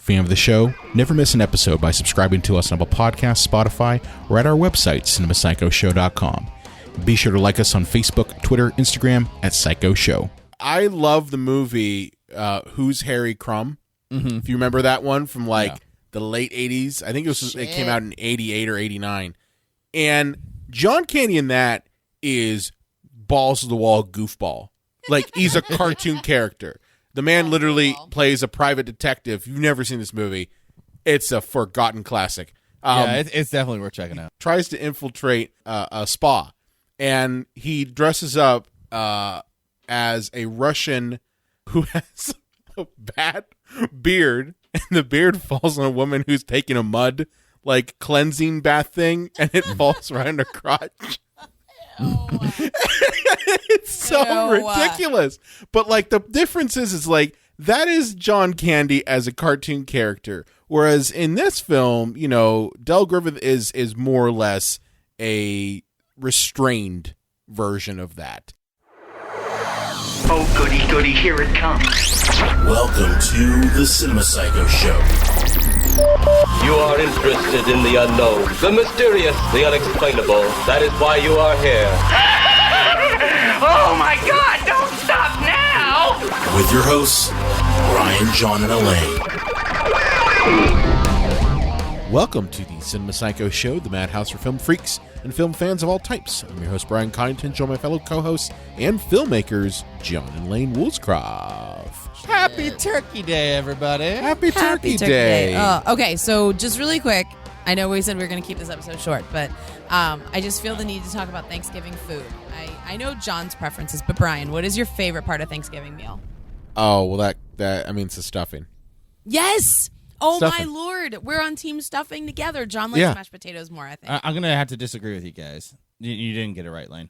Fan of the show? Never miss an episode by subscribing to us on Apple Podcasts, Spotify, or at our website, cinemapsychoshow.com. Be sure to like us on Facebook, Twitter, Instagram at Psycho Show. I love the movie Who's Harry Crumb? Mm-hmm. If you remember that one from the late 80s. I think it came out in 88 or 89. And John Candy in that is balls to the wall goofball. Like, he's a cartoon character. The man literally plays a private detective. If you've never seen this movie, it's a forgotten classic. It's definitely worth checking out. Tries to infiltrate a spa, and he dresses up as a Russian who has a bad beard, and the beard falls on a woman who's taking a mud, cleansing bath thing, and it falls right in her crotch. It's so ridiculous. But the difference is that is John Candy as a cartoon character. Whereas in this film, Del Griffith is more or less a restrained version of that. Oh, goody, goody, here it comes. Welcome to the Cinema Psycho Show. You are interested in the unknown, the mysterious, the unexplainable. That is why you are here. Oh, my God, don't stop now! With your hosts, Brian, John, and Elaine. Welcome to the Cinema Psycho Show, the madhouse for film freaks and film fans of all types. I'm your host, Brian Coddington, joined by my fellow co-hosts and filmmakers, John and Elaine Woolscroft. Happy Turkey Day, everybody. Happy Turkey Day. Okay, so just really quick, I know we said we were going to keep this episode short, but I just feel the need to talk about Thanksgiving food. I know John's preferences, but Brian, what is your favorite part of Thanksgiving meal? Oh, well, it's the stuffing. Yes! Oh, Stuffing. my Lord. We're on team stuffing together. John likes mashed potatoes more, I think. I'm going to have to disagree with you guys. You didn't get it right, Lane.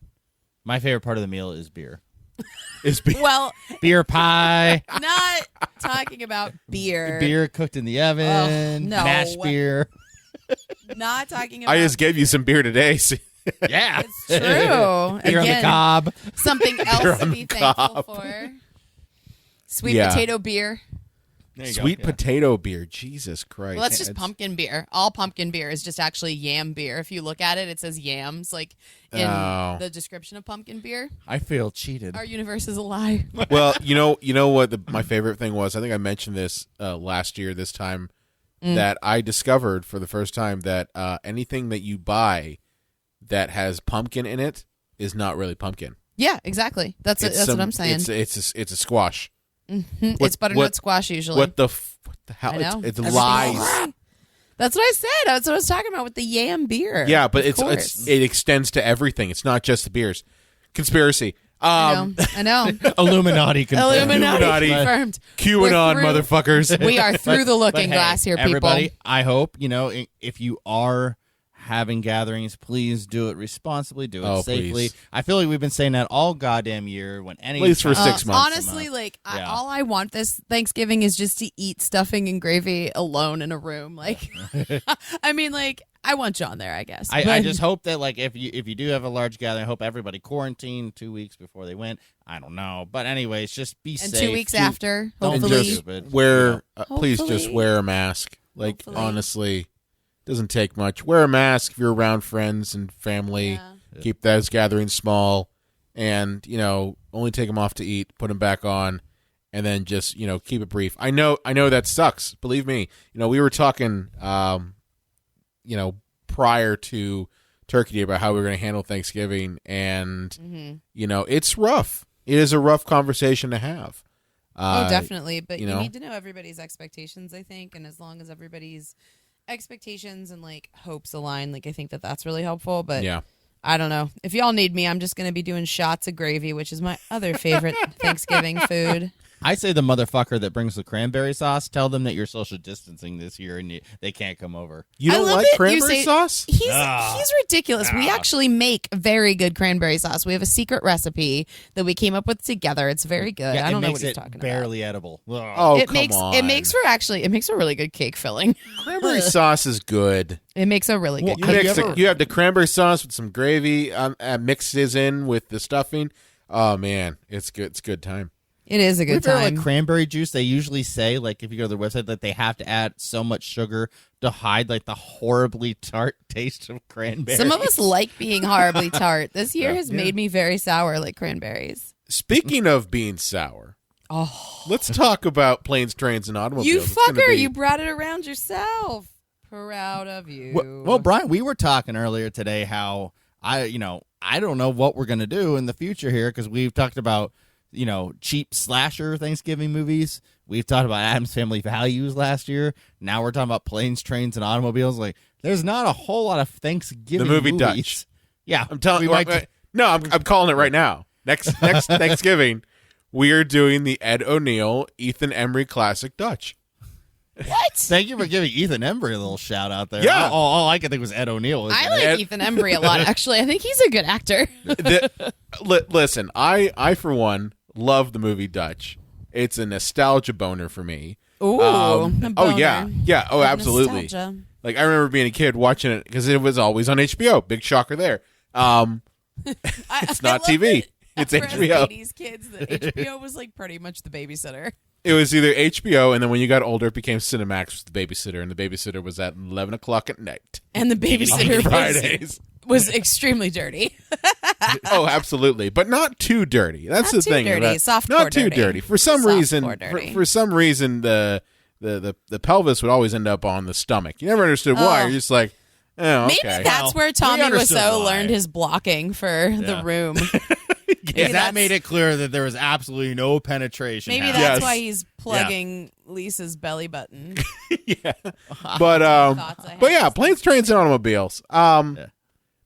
My favorite part of the meal is beer. Well, beer pie. Not talking about beer. Beer cooked in the oven. No. Mashed beer. Not talking about I just gave you some beer today. So. Yeah. It's true. Beer on the cob. Something else to be thankful for. Sweet potato beer. Sweet potato beer. Jesus Christ. Well, that's just pumpkin beer. All pumpkin beer is just actually yam beer. If you look at it, it says yams, in the description of pumpkin beer. I feel cheated. Our universe is a lie. Well, you know what my favorite thing was? I think I mentioned this last year this time, that I discovered for the first time that anything that you buy that has pumpkin in it is not really pumpkin. Yeah, exactly. That's what I'm saying. It's a squash. Mm-hmm. It's butternut squash usually. What the hell? I know. It's lies. That's what I said. That's what I was talking about with the yam beer. Yeah, but it extends to everything. It's not just the beers. Conspiracy. I know. Illuminati confirmed. Illuminati confirmed. QAnon, motherfuckers. We are through the looking glass here, people. Everybody, I hope, if you are having gatherings, please do it responsibly, do it safely. Please. I feel like we've been saying that all goddamn year. At least for 6 months. Honestly, all I want this Thanksgiving is just to eat stuffing and gravy alone in a room. I want John there, I guess. I just hope that if you do have a large gathering, I hope everybody quarantined 2 weeks before they went. I don't know, but anyways, just be safe. And 2 weeks after, and hopefully. just please just wear a mask. Honestly. Doesn't take much. Wear a mask if you're around friends and family. Yeah. Keep those gatherings small, and only take them off to eat. Put them back on, and then just keep it brief. I know that sucks. Believe me. We were talking, prior to Turkey Day about how we were going to handle Thanksgiving, and it's rough. It is a rough conversation to have. Definitely. But you need to know everybody's expectations, I think, and as long as everybody's expectations and hopes align, I think that's really helpful. But I don't know, if y'all need me, I'm just going to be doing shots of gravy, which is my other favorite Thanksgiving food. I say the motherfucker that brings the cranberry sauce, tell them that you're social distancing this year and they can't come over. You don't like cranberry sauce? He's ridiculous. We actually make very good cranberry sauce. We have a secret recipe that we came up with together. It's very good. I don't know what he's talking about. Barely edible. Oh, it makes a really good cake filling. Cranberry sauce is good. It makes a really good cake. You have the cranberry sauce with some gravy mixes in with the stuffing. Oh man, it's good. It's a good time. It is a good time. Like cranberry juice, they usually say, like, if you go to their website, that they have to add so much sugar to hide, like, the horribly tart taste of cranberries. Some of us like being horribly tart. This year has made me very sour like cranberries. Speaking of being sour, let's talk about Planes, Trains, and Automobiles. You fucker, you brought it around yourself. Proud of you. Well, Brian, we were talking earlier today how I don't know what we're going to do in the future here because we've talked about, cheap slasher Thanksgiving movies. We've talked about Addams Family Values last year. Now we're talking about Planes, Trains, and Automobiles. Like, there's not a whole lot of Thanksgiving The movie movies. Dutch. Yeah. I'm telling you. I'm calling it right now. Next Thanksgiving, we are doing the Ed O'Neill, Ethan Embry classic Dutch. What? Thank you for giving Ethan Embry a little shout out there. Yeah. All I could think was Ed O'Neill. I like Ethan Embry a lot, actually. I think he's a good actor. Listen, I for one love the movie Dutch. It's a nostalgia boner for me. Ooh, a boner. Oh yeah, oh absolutely. Nostalgia. Like I remember being a kid watching it because it was always on HBO. Big shocker there. It's not TV. It's HBO. 80s kids, that HBO was like pretty much the babysitter. It was either HBO, and then when you got older, it became Cinemax was the babysitter, and the babysitter was at 11 o'clock at night. And the babysitter Fridays was extremely dirty. Oh, absolutely, but not too dirty. That's not the thing. Too dirty. Softcore not too dirty. dirty. For some reason, dirty. for some reason, the pelvis would always end up on the stomach. You never understood why. You're just like, oh, okay. Maybe that's where Tommy Wiseau learned his blocking for the room. That made it clear that there was absolutely no penetration. Maybe that's why he's plugging Lisa's belly button. Yeah, but yeah, Planes, Trains, and Automobiles.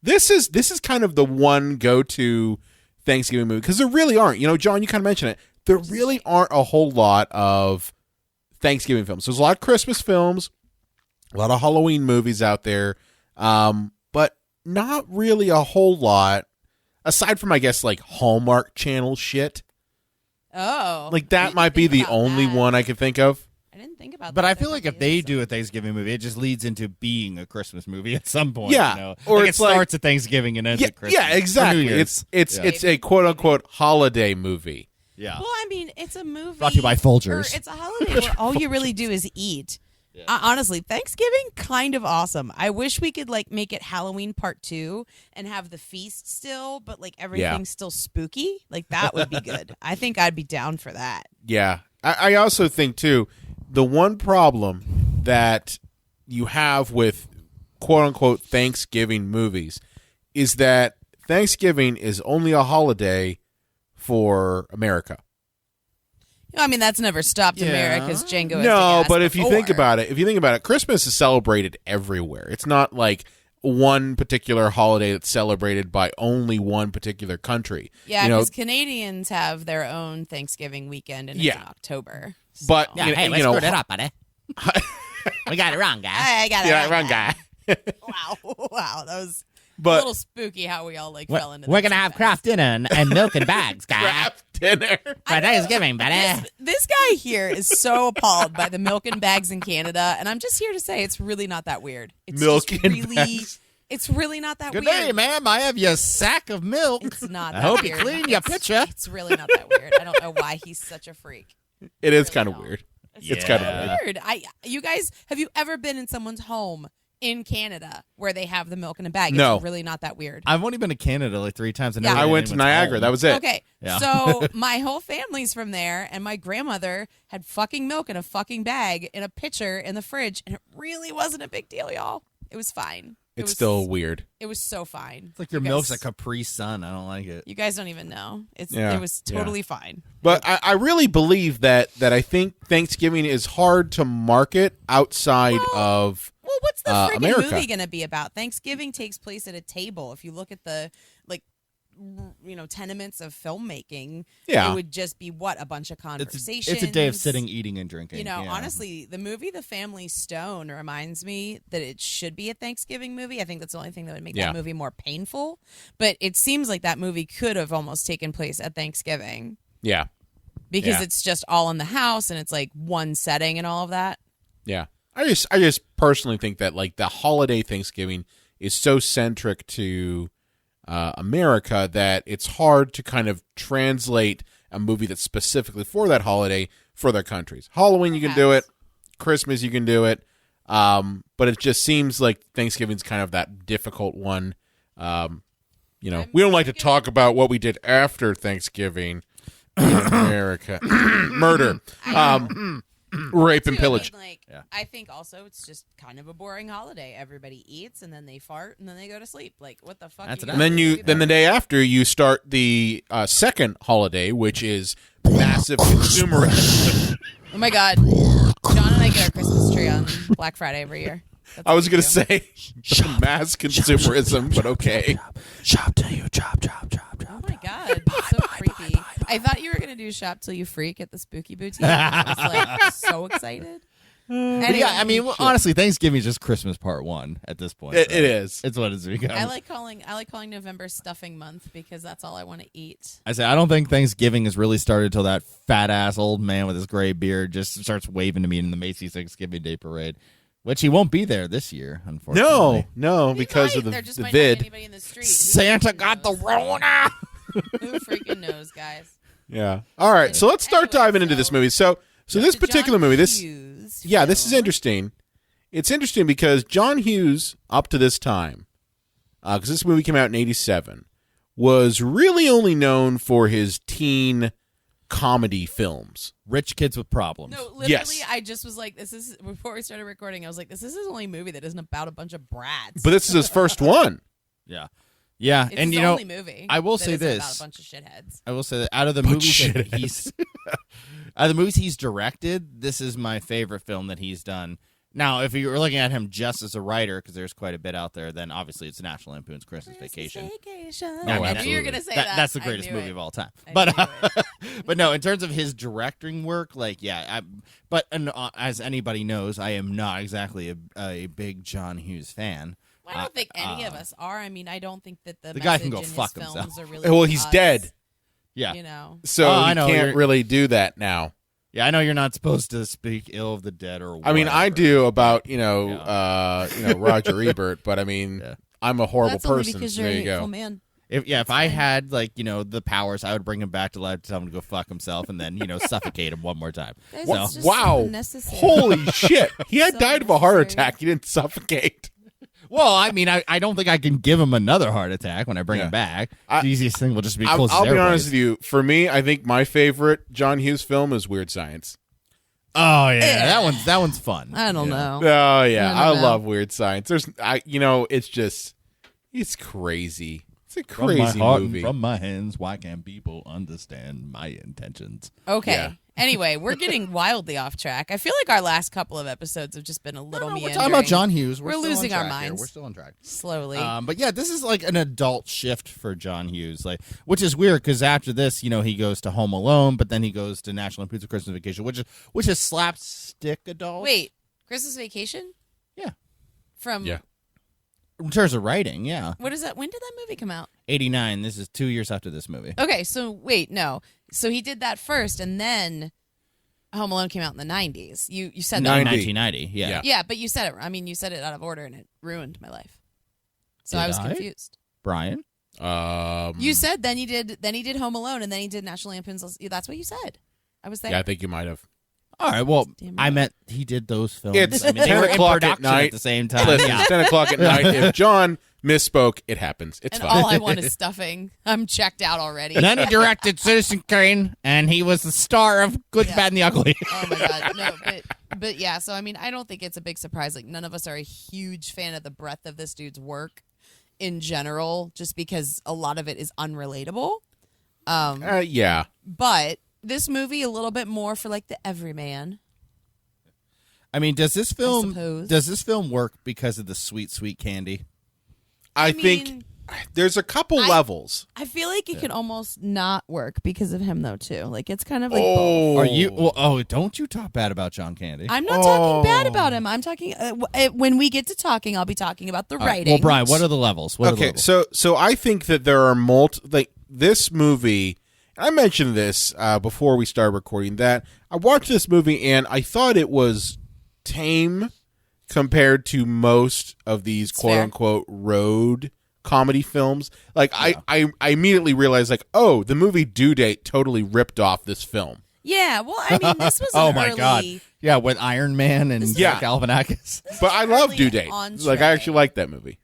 This is kind of the one go-to Thanksgiving movie because there really aren't. John, you kind of mentioned it. There really aren't a whole lot of Thanksgiving films. There's a lot of Christmas films, a lot of Halloween movies out there, but not really a whole lot. Aside from, I guess, like Hallmark Channel shit. Oh. Like, that might be the only one I could think of. I didn't think about that. But I feel like if they do a Thanksgiving movie, it just leads into being a Christmas movie at some point. Yeah. Or it starts at Thanksgiving and ends at Christmas. Yeah, exactly. It's a quote-unquote holiday movie. Yeah. Well, I mean, it's a movie. Brought to you by Folgers. It's a holiday where all you really do is eat. Yeah. Honestly, Thanksgiving, kind of awesome. I wish we could make it Halloween Part 2 and have the feast still, but everything's still spooky. That would be good. I think I'd be down for that. Yeah. I also think, too, the one problem that you have with quote-unquote Thanksgiving movies is that Thanksgiving is only a holiday for America. I mean, that's never stopped America's Django. No, but if you think about it, Christmas is celebrated everywhere. It's not like one particular holiday that's celebrated by only one particular country. Yeah, because Canadians have their own Thanksgiving weekend, and it's in October. So. But hey, let's screw it up, buddy. We got it wrong, guy. I got it wrong guy. Wow, that was a little spooky how we all fell into. We're gonna have craft dinner and milk in bags, guy. Craft dinner for Thanksgiving, buddy. This guy here is so appalled by the milk in bags in Canada, and I'm just here to say it's really not that weird. It's milk just in bags. It's really not that Good weird. Good day, ma'am. I have your sack of milk. It's not that I hope weird. you clean your pitcher. It's really not that weird. I don't know why he's such a freak. It is kind of weird. It's kind of weird. You guys, have you ever been in someone's home in Canada where they have the milk in a bag? No. It's really not that weird. I've only been to Canada 3 times. I went to Niagara. Home. That was it. Okay. Yeah. So my whole family's from there, and my grandmother had fucking milk in a fucking bag in a pitcher in the fridge, and it really wasn't a big deal, y'all. It was fine. It's still weird. It was so fine. It's like your milk's a Capri Sun. I don't like it. You guys don't even know. It was totally fine. But I really believe that I think Thanksgiving is hard to market outside of Well, what's the freaking America. movie going to be about? Thanksgiving takes place at a table. If you look at the tenements of filmmaking, it would just be a bunch of conversations. It's a day of sitting, eating, and drinking. Honestly, the movie The Family Stone reminds me that it should be a Thanksgiving movie. I think that's the only thing that would make that movie more painful. But it seems like that movie could have almost taken place at Thanksgiving. Yeah. Because it's just all in the house and it's one setting and all of that. Yeah. I just personally think that the holiday Thanksgiving is so centric to America that it's hard to kind of translate a movie that's specifically for that holiday for their countries. Halloween, you can do it. Christmas, you can do it. But it just seems like Thanksgiving's kind of that difficult one. We don't like to talk about what we did after Thanksgiving in America. Murder. Rape and pillage. I think also it's just kind of a boring holiday. Everybody eats and then they fart and then they go to sleep. Like, what the fuck? And then the day after you start the second holiday, which is massive consumerism. Oh my God, John and I get our Christmas tree on Black Friday every year. I was going to say mass consumerism, but okay. Shop till you drop. Oh my God, so creepy. I thought you were going to do Shop Till You Freak at the Spooky Boutique. I was so excited. Anyway, yeah, I mean, honestly, Thanksgiving is just Christmas part 1 at this point. It is. It's what it's become. I like calling November stuffing month because that's all I want to eat. I don't think Thanksgiving has really started until that fat ass old man with his gray beard just starts waving to me in the Macy's Thanksgiving Day Parade. Which he won't be there this year, unfortunately. No, because of the vid. In the street. Santa got the Rona. Who freaking knows, guys? Yeah. All right, so let's start diving into this movie. So this particular movie, this is interesting. It's interesting because John Hughes, up to this time, because this movie came out in '87, was really only known for his teen comedy films. Rich kids with problems. No, literally, yes. I just was like, this is, before we started recording, I was like, this is his only movie that isn't about a bunch of brats. But this is his first one. Yeah. It's and his only movie. I will say this about a bunch of shitheads. I will say that out of the movies he's directed, this is my favorite film that he's done. Now, if you were looking at him just as a writer, because there's quite a bit out there, then obviously it's National Lampoon's Christmas Vacation. No, I knew you were going to say that. That's the greatest movie of all time. But no, in terms of his directing work, as anybody knows, I am not exactly a big John Hughes fan. Well, I don't think any of us are. I mean, I don't think that the guy can go in fuck his himself. films are really well, he's dead. Yeah. So he can't really do that now. Yeah, I know you're not supposed to speak ill of the dead or whatever. I mean, I do about, Roger Ebert, but I mean, I'm a horrible person. Because so you're there you go. Man. If I had the powers, I would bring him back to life, tell him to go fuck himself, and then suffocate him one more time. Wow! Holy shit! He had died of a heart attack. He didn't suffocate. Well, I mean, I don't think I can give him another heart attack when I bring him back. The easiest thing will just be close. I'll be honest with you. For me, I think my favorite John Hughes film is Weird Science. Oh yeah, that one's fun. I don't know. Oh yeah, I love Weird Science. It's crazy. It's a crazy from my heart movie. And from my hands, why can't people understand my intentions? Okay. Yeah. Anyway, we're getting wildly off track. I feel like our last couple of episodes have just been a little meandering. We're talking about John Hughes. We're losing our minds. Here. We're still on track. Slowly. But yeah, this is like an adult shift for John Hughes, which is weird because after this, he goes to Home Alone, but then he goes to National Lampoon's Christmas Vacation, which is slapstick adult. Wait, Christmas Vacation? Yeah. In terms of writing, yeah. What is that? When did that movie come out? 89. This is 2 years after this movie. Okay, so wait, no. So he did that first, and then Home Alone came out in the 90s. You said that. 1990, yeah. Yeah, but you said it. I mean, you said it out of order, and it ruined my life. So I was confused. Brian? You said then he did Home Alone, and then he did National Lampoon's. That's what you said. I was there. Yeah, I think you might have. All right, well, I meant he did those films. It's they 10 were in o'clock production at night. At the same time. Listen, it's 10 o'clock at night. If John misspoke, it happens. It's and fine. all I want is stuffing. I'm checked out already. And then he directed Citizen Kane, and he was the star of Good, Bad, and the Ugly. Oh, my God. No, but yeah, so, I mean, I don't think it's a big surprise. Like, none of us are a huge fan of the breadth of this dude's work in general, just because a lot of it is unrelatable. Yeah. But this movie, a little bit more for, the everyman. I mean, does this film work because of the sweet, sweet candy? I think there's a couple levels. I feel like it could almost not work because of him, though, too. It's kind of both. Are you? Well, don't you talk bad about John Candy? I'm not talking bad about him. I'm talking when we get to talking, I'll be talking about the writing. Well, Brian, what are the levels? So I think that there are this movie. I mentioned this before we started recording that I watched this movie and I thought it was tame compared to most of these quote-unquote road comedy films. Like I immediately realized like, oh, the movie Due Date totally ripped off this film. Yeah, well, I mean, this was oh an my early... God. Yeah, with Iron Man and Galifianakis. But I love Due Date. Like, I actually like that movie.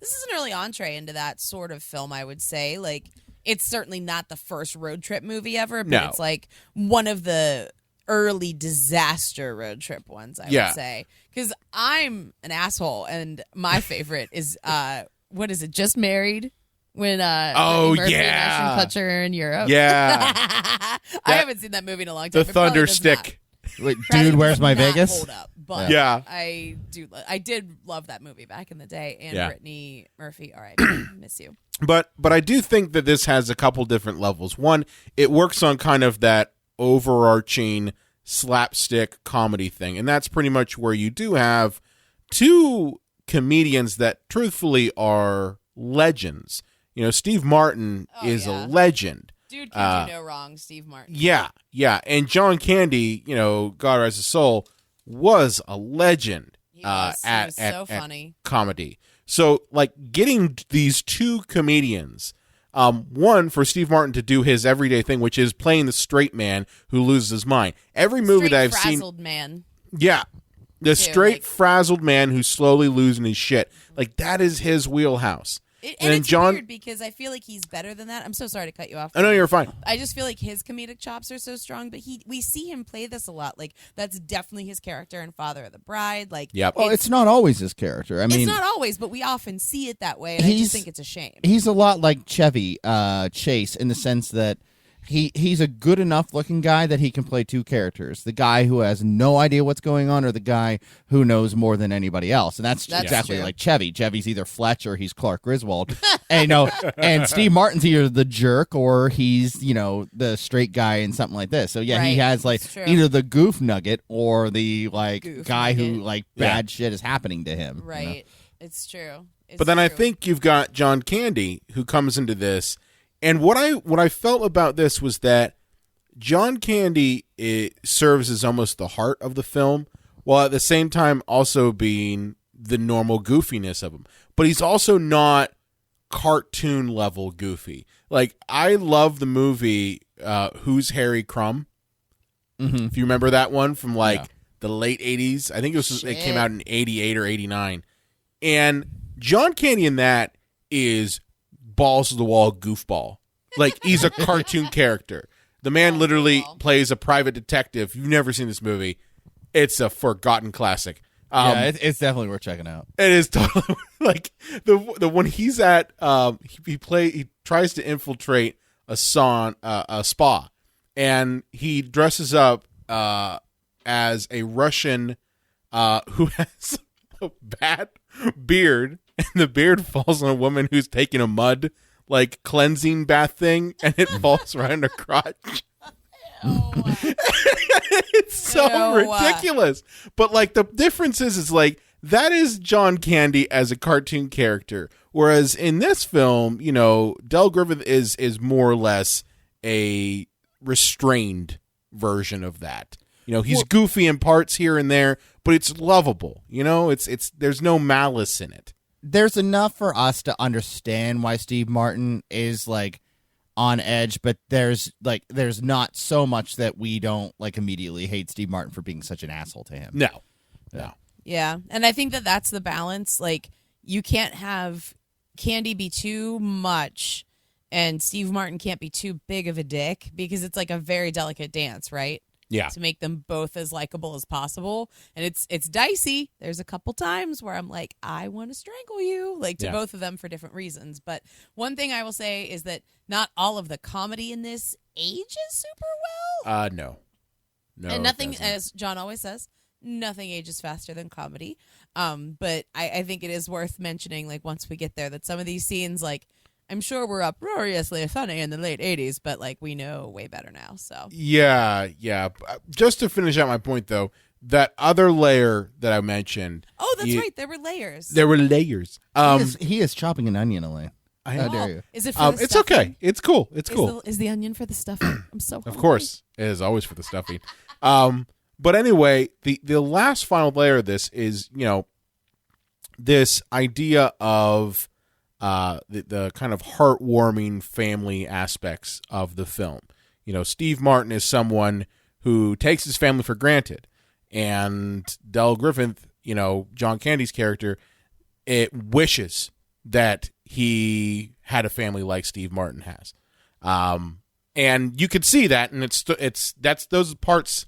This is an early entree into that sort of film, I would say. Like, it's certainly not the first road trip movie ever, but it's like one of the early disaster road trip ones, I would say. Because I'm an asshole, and my favorite is, what is it, Just Married? When Murphy and Ashton Kutcher in Europe. Yeah. I haven't seen that movie in a long time. The Thunder Stick. Wait, Dude, Where's My Vegas? Hold up, but I did love that movie back in the day. And Brittany Murphy, all right, miss you. But I do think that this has a couple different levels. One, it works on kind of that overarching slapstick comedy thing, and that's pretty much where you do have two comedians that truthfully are legends. You know, Steve Martin is a legend. Dude can do no wrong, Steve Martin. Yeah. And John Candy, you know, God rest his soul, was a legend he was so funny. At comedy. So, like, getting these two comedians, one, for Steve Martin to do his everyday thing, which is playing the straight man who loses his mind. Every movie that I've seen... frazzled man. Yeah. The straight, frazzled man who's slowly losing his shit. Like, that is his wheelhouse. And it's weird because I feel like he's better than that. I'm so sorry to cut you off. I know, you're fine. I just feel like his comedic chops are so strong, but we see him play this a lot. Like, that's definitely his character in Father of the Bride. Like, well, it's not always his character. I mean, it's not always, but we often see it that way, and I just think it's a shame. He's a lot like Chevy Chase in the sense that he's a good enough looking guy that he can play two characters: the guy who has no idea what's going on, or the guy who knows more than anybody else. And that's exactly true. like Chevy. Chevy's either Fletch or he's Clark Griswold. And and Steve Martin's either the jerk or he's the straight guy in something like this. So he has like either the goof nugget or the like guy who like bad shit is happening to him. Right. It's true. But then I think you've got John Candy who comes into this. And what I felt about this was that John Candy serves as almost the heart of the film, while at the same time also being the normal goofiness of him. But he's also not cartoon level goofy. Like, I love the movie Who's Harry Crumb? Mm-hmm. If you remember that one from the late 80s. I think it came out in 88 or 89. And John Candy in that is balls to the wall goofball. Like, he's a cartoon character. The man literally plays a private detective. You've never seen this movie. It's a forgotten classic. It's definitely worth checking out. It is totally like the when he's at he tries to infiltrate a spa, and he dresses up as a Russian who has a bad beard, and the beard falls on a woman who's taking a mud like cleansing bath thing, and it falls right in her crotch. It's so ridiculous. But like the difference is like that is John Candy as a cartoon character, whereas in this film, Del Griffith is more or less a restrained version of that. He's goofy in parts here and there, but it's lovable. It's there's no malice in it. There's enough for us to understand why Steve Martin is like on edge, but there's not so much that we don't like immediately hate Steve Martin for being such an asshole to him. No. Yeah, and I think that that's the balance. Like, you can't have Candy be too much, and Steve Martin can't be too big of a dick, because it's like a very delicate dance, right? Yeah. To make them both as likable as possible. And it's dicey. There's a couple times where I'm like, I want to strangle you, like to both of them for different reasons. But one thing I will say is that not all of the comedy in this ages super well. No. And nothing, as John always says, nothing ages faster than comedy. But I think it is worth mentioning, like, once we get there, that some of these scenes, like, I'm sure we're uproariously funny in the late 80s, but like we know way better now. So yeah. Just to finish out my point, though, that other layer that I mentioned. Oh, that's right. There were layers. He is chopping an onion, Elaine. How dare you? Is it for the it's stuffing? okay. It's cool. It's cool. Is the onion for the stuffing? I'm so hungry. Of course, it is always for the stuffing. But anyway, the last final layer of this is this idea of the kind of heartwarming family aspects of the film. Steve Martin is someone who takes his family for granted, and Del Griffith, John Candy's character, it wishes that he had a family like Steve Martin has. And you could see that, and that's those parts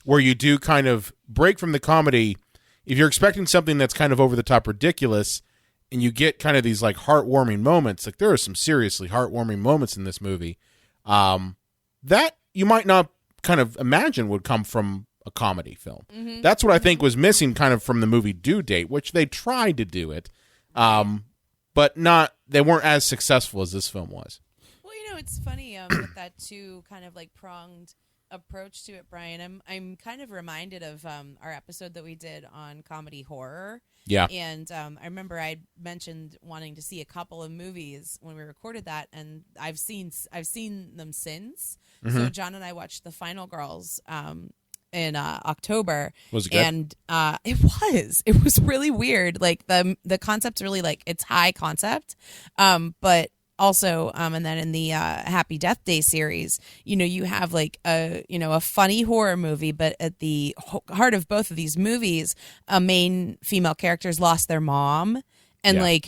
where you do kind of break from the comedy. If you're expecting something that's kind of over the top ridiculous, and you get kind of these like heartwarming moments, like there are some seriously heartwarming moments in this movie, that you might not kind of imagine would come from a comedy film. Mm-hmm. That's what I think was missing kind of from the movie Due Date, which they tried to do it, but they weren't as successful as this film was. It's funny with that two kind of like pronged approach to it, Brian. I'm kind of reminded of our episode that we did on comedy horror. Yeah. And I remember I mentioned wanting to see a couple of movies when we recorded that, and I've seen them since. Mm-hmm. So John and I watched The Final Girls in October. Was it good? And it was really weird. Like the concept's really like, it's high concept, but also, and then in the Happy Death Day series, you have like a funny horror movie, but at the heart of both of these movies, a main female character's lost their mom, and I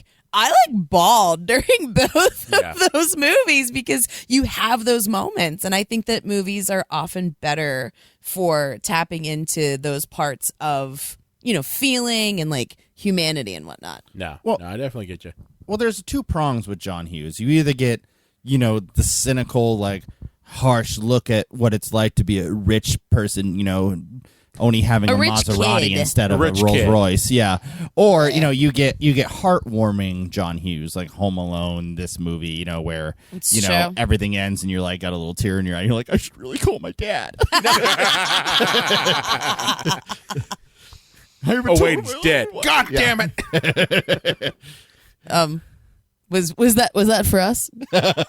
bawled during both of those movies because you have those moments, and I think that movies are often better for tapping into those parts of feeling and like humanity and whatnot. No, I definitely get you. Well, there's two prongs with John Hughes. You either get, the cynical, like, harsh look at what it's like to be a rich person, only having a Maserati kid. Instead of a Rolls Royce. Yeah. Or, you get heartwarming John Hughes, like Home Alone, this movie, where, everything ends and you're like, got a little tear in your eye. You're like, I should really call my dad. Oh, wait, it's dead. God damn it. Was that for us?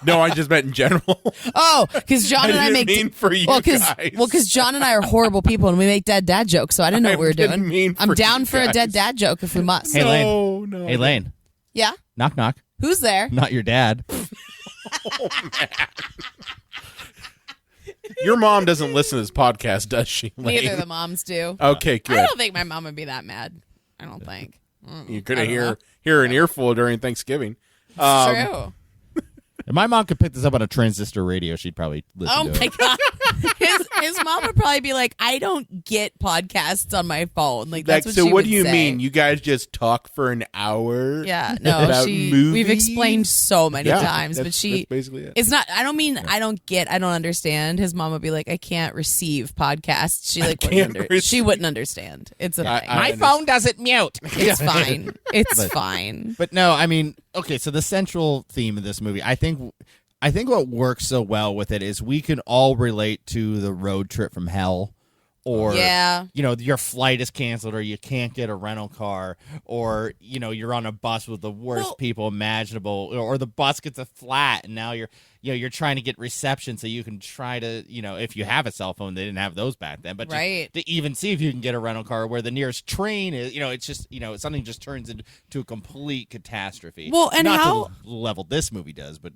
No, I just meant in general. Oh, because John and I make mean for you guys. Because John and I are horrible people and we make dead dad jokes, so I didn't know what we were doing. I'm down for a dead dad joke if we must. Hey Lane. No. Hey Lane. Yeah. Knock knock. Who's there? Not your dad. Oh, man. Your mom doesn't listen to this podcast, does she, Lane? Neither of the moms do. Okay, good. I don't think my mom would be that mad. I don't think. You could hear an earful during Thanksgiving. It's true. If my mom could pick this up on a transistor radio, she'd probably listen to it. Oh, my God. His mom would probably be like, I don't get podcasts on my phone. Like, that's what she would say. So what do you mean? You guys just talk for an hour? Yeah, no. About movies? We've explained so many times, but that's basically it. It's not, I don't mean I don't understand. His mom would be like, I can't receive podcasts. She wouldn't understand. It's a thing. My phone doesn't mute. It's fine. It's fine. But no, I mean, okay, so the central theme of this movie, I think what works so well with it is we can all relate to the road trip from hell, or your flight is canceled, or you can't get a rental car, or you're on a bus with the worst people imaginable, or the bus gets a flat and now you're trying to get reception so you can try to, if you have a cell phone, they didn't have those back then, but to even see if you can get a rental car where the nearest train is, it's just, something just turns into a complete catastrophe. Well, and not how to the level this movie does, but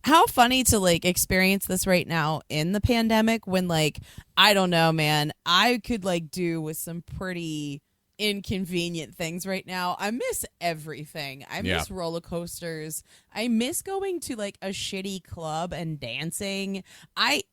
how funny to like experience this right now in the pandemic when like, I don't know, man, I could like do with some pretty inconvenient things right now. I miss everything. I miss roller coasters. I miss going to like a shitty club and dancing. I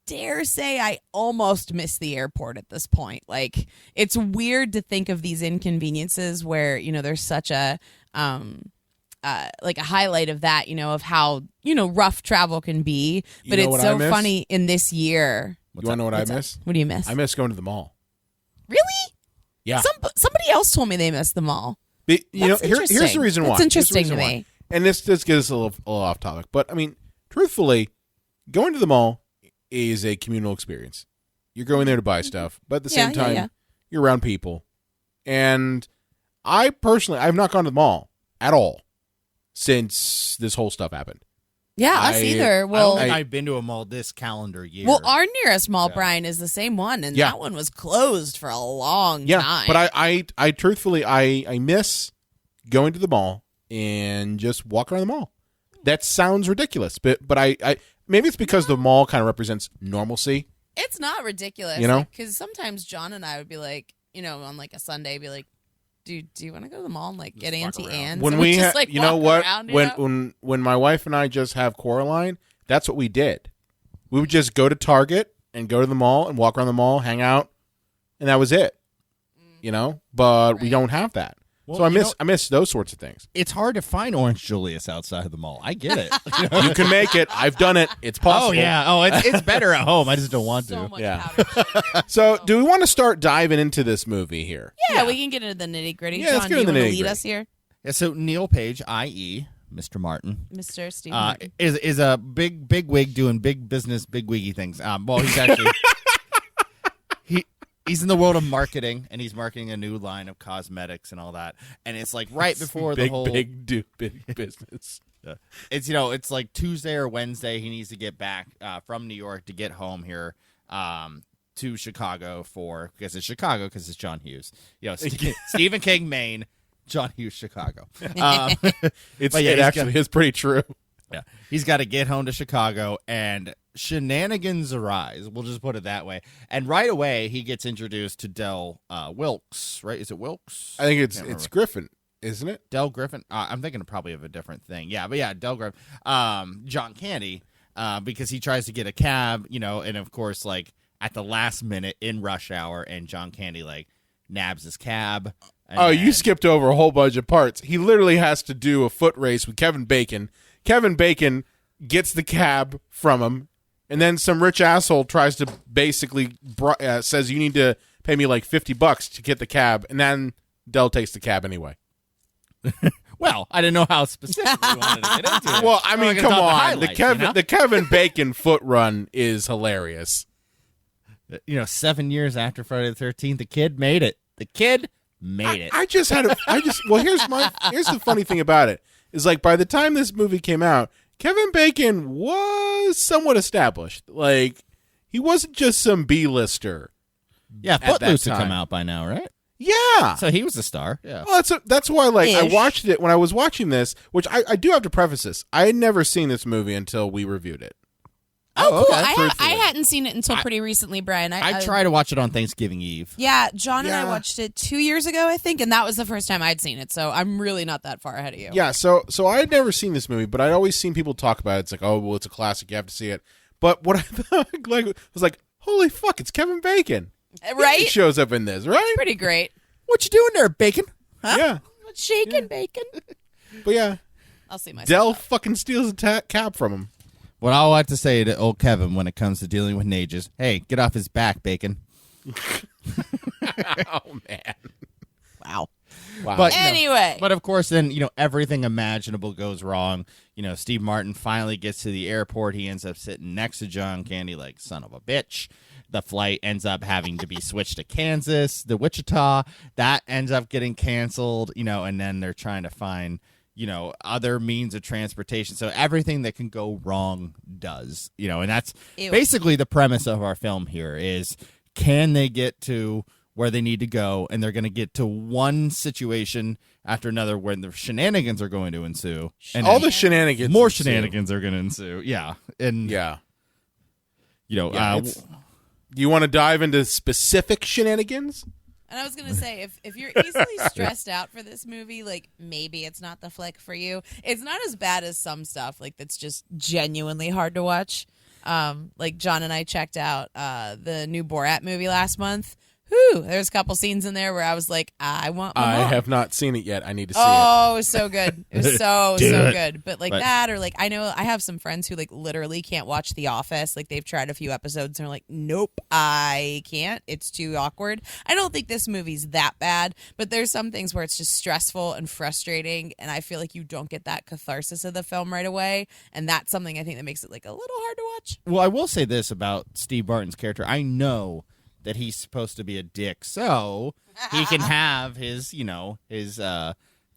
dare say I almost miss the airport at this point. Like, it's weird to think of these inconveniences where, there's such a like a highlight of that, of how, rough travel can be. But it's so funny in this year. You want to know what I miss? What do you miss? I miss going to the mall. Really? Yeah. Somebody else told me they missed the mall. Here's the reason why. It's interesting to me. And this gets us a little off topic. But, I mean, truthfully, going to the mall is a communal experience. You're going there to buy stuff. But at the same time, you're around people. And I personally, I've not gone to the mall at all since this whole stuff happened. Yeah, us either. Well, I don't think I've been to a mall this calendar year. Well, our nearest mall, Brian, is the same one, and that one was closed for a long time. But I truthfully, I miss going to the mall and just walk around the mall. That sounds ridiculous, but I maybe it's because the mall kind of represents normalcy. It's not ridiculous, because sometimes John and I would be like, on like a Sunday, be like, do you want to go to the mall and like get Auntie Anne's? When we just, you know what? When my wife and I just have Coraline, that's what we did. We would just go to Target and go to the mall and walk around the mall, hang out, and that was it. But we don't have that. Well, so I miss those sorts of things. It's hard to find Orange Julius outside of the mall. I get it. You can make it. I've done it. It's possible. Oh yeah. Oh, it's better at home. I just don't want so to. Much yeah. So, do we want to start diving into this movie here? Yeah, we can get into the nitty gritty. Yeah, John, let's get into the nitty-gritty. Lead us here. Yeah. So Neil Page, i.e., Mr. Martin, Mr. Steve Martin, is a big wig doing big business, big wiggy things. Well, he's actually. He's in the world of marketing, and he's marketing a new line of cosmetics and all that. And it's like right before the whole big business. It's it's like Tuesday or Wednesday. He needs to get back from New York to get home here to Chicago because it's John Hughes. Stephen King, Maine, John Hughes, Chicago. It actually is pretty true. Yeah, he's got to get home to Chicago, and shenanigans arise. We'll just put it that way. And right away, he gets introduced to Del Wilkes, right? Is it Wilkes? I think it's Griffin, isn't it? Del Griffin? I'm thinking probably of a different thing. Yeah, but yeah, Del Griffin. John Candy, because he tries to get a cab, and of course, like, at the last minute in rush hour, and John Candy, like, nabs his cab. You skipped over a whole bunch of parts. He literally has to do a foot race with Kevin Bacon. Kevin Bacon gets the cab from him, and then some rich asshole tries to basically says you need to pay me like $50 to get the cab, and then Del takes the cab anyway. Well, I didn't know how specific you wanted to get into it. Well, I mean, come on. The Kevin Bacon foot run is hilarious. 7 years after Friday the 13th, the kid made it. Well, here's the funny thing about it. Is like by the time this movie came out, Kevin Bacon was somewhat established. Like, he wasn't just some B-lister. Yeah, Footloose had come out by now, right? Yeah. So he was a star. Yeah. Well, that's why I watched it when I was watching this, which I do have to preface this. I had never seen this movie until we reviewed it. Oh, cool. Okay. I hadn't seen it until pretty recently, Brian. I tried to watch it on Thanksgiving Eve. Yeah, John and I watched it 2 years ago, I think, and that was the first time I'd seen it, so I'm really not that far ahead of you. Yeah, so I had never seen this movie, but I'd always seen people talk about it. It's like, oh, well, it's a classic, you have to see it. But what I thought was like, holy fuck, it's Kevin Bacon. Right? He shows up in this, right? It's pretty great. What you doing there, Bacon? Huh? Yeah. Shaking bacon. But yeah. I'll see myself. Del fucking steals a cab from him. What I like to say to old Kevin when it comes to dealing with Nages, hey, get off his back, Bacon. Oh, man. Wow. But anyway. But of course, then, everything imaginable goes wrong. Steve Martin finally gets to the airport. He ends up sitting next to John Candy like son of a bitch. The flight ends up having to be switched to Kansas, the Wichita. That ends up getting canceled, and then they're trying to find other means of transportation. So everything that can go wrong does, and that's basically the premise of our film here is, can they get to where they need to go? And they're going to get to one situation after another where the shenanigans are going to ensue. And all the shenanigans. More shenanigans are going to ensue. Yeah. And, yeah. Do you want to dive into specific shenanigans? And I was going to say, if you're easily stressed out for this movie, like, maybe it's not the flick for you. It's not as bad as some stuff, like, that's just genuinely hard to watch. Like, John and I checked out the new Borat movie last month. Whew, there's a couple scenes in there where I was like, I want my mom. I have not seen it yet. I need to see it. Oh, it was so good. It was so good. But that, or like, I know I have some friends who like literally can't watch The Office. Like, they've tried a few episodes and they're like, nope, I can't. It's too awkward. I don't think this movie's that bad, but there's some things where it's just stressful and frustrating, and I feel like you don't get that catharsis of the film right away, and that's something I think that makes it like a little hard to watch. Well, I will say this about Steve Martin's character. I know that he's supposed to be a dick, so he can have his, his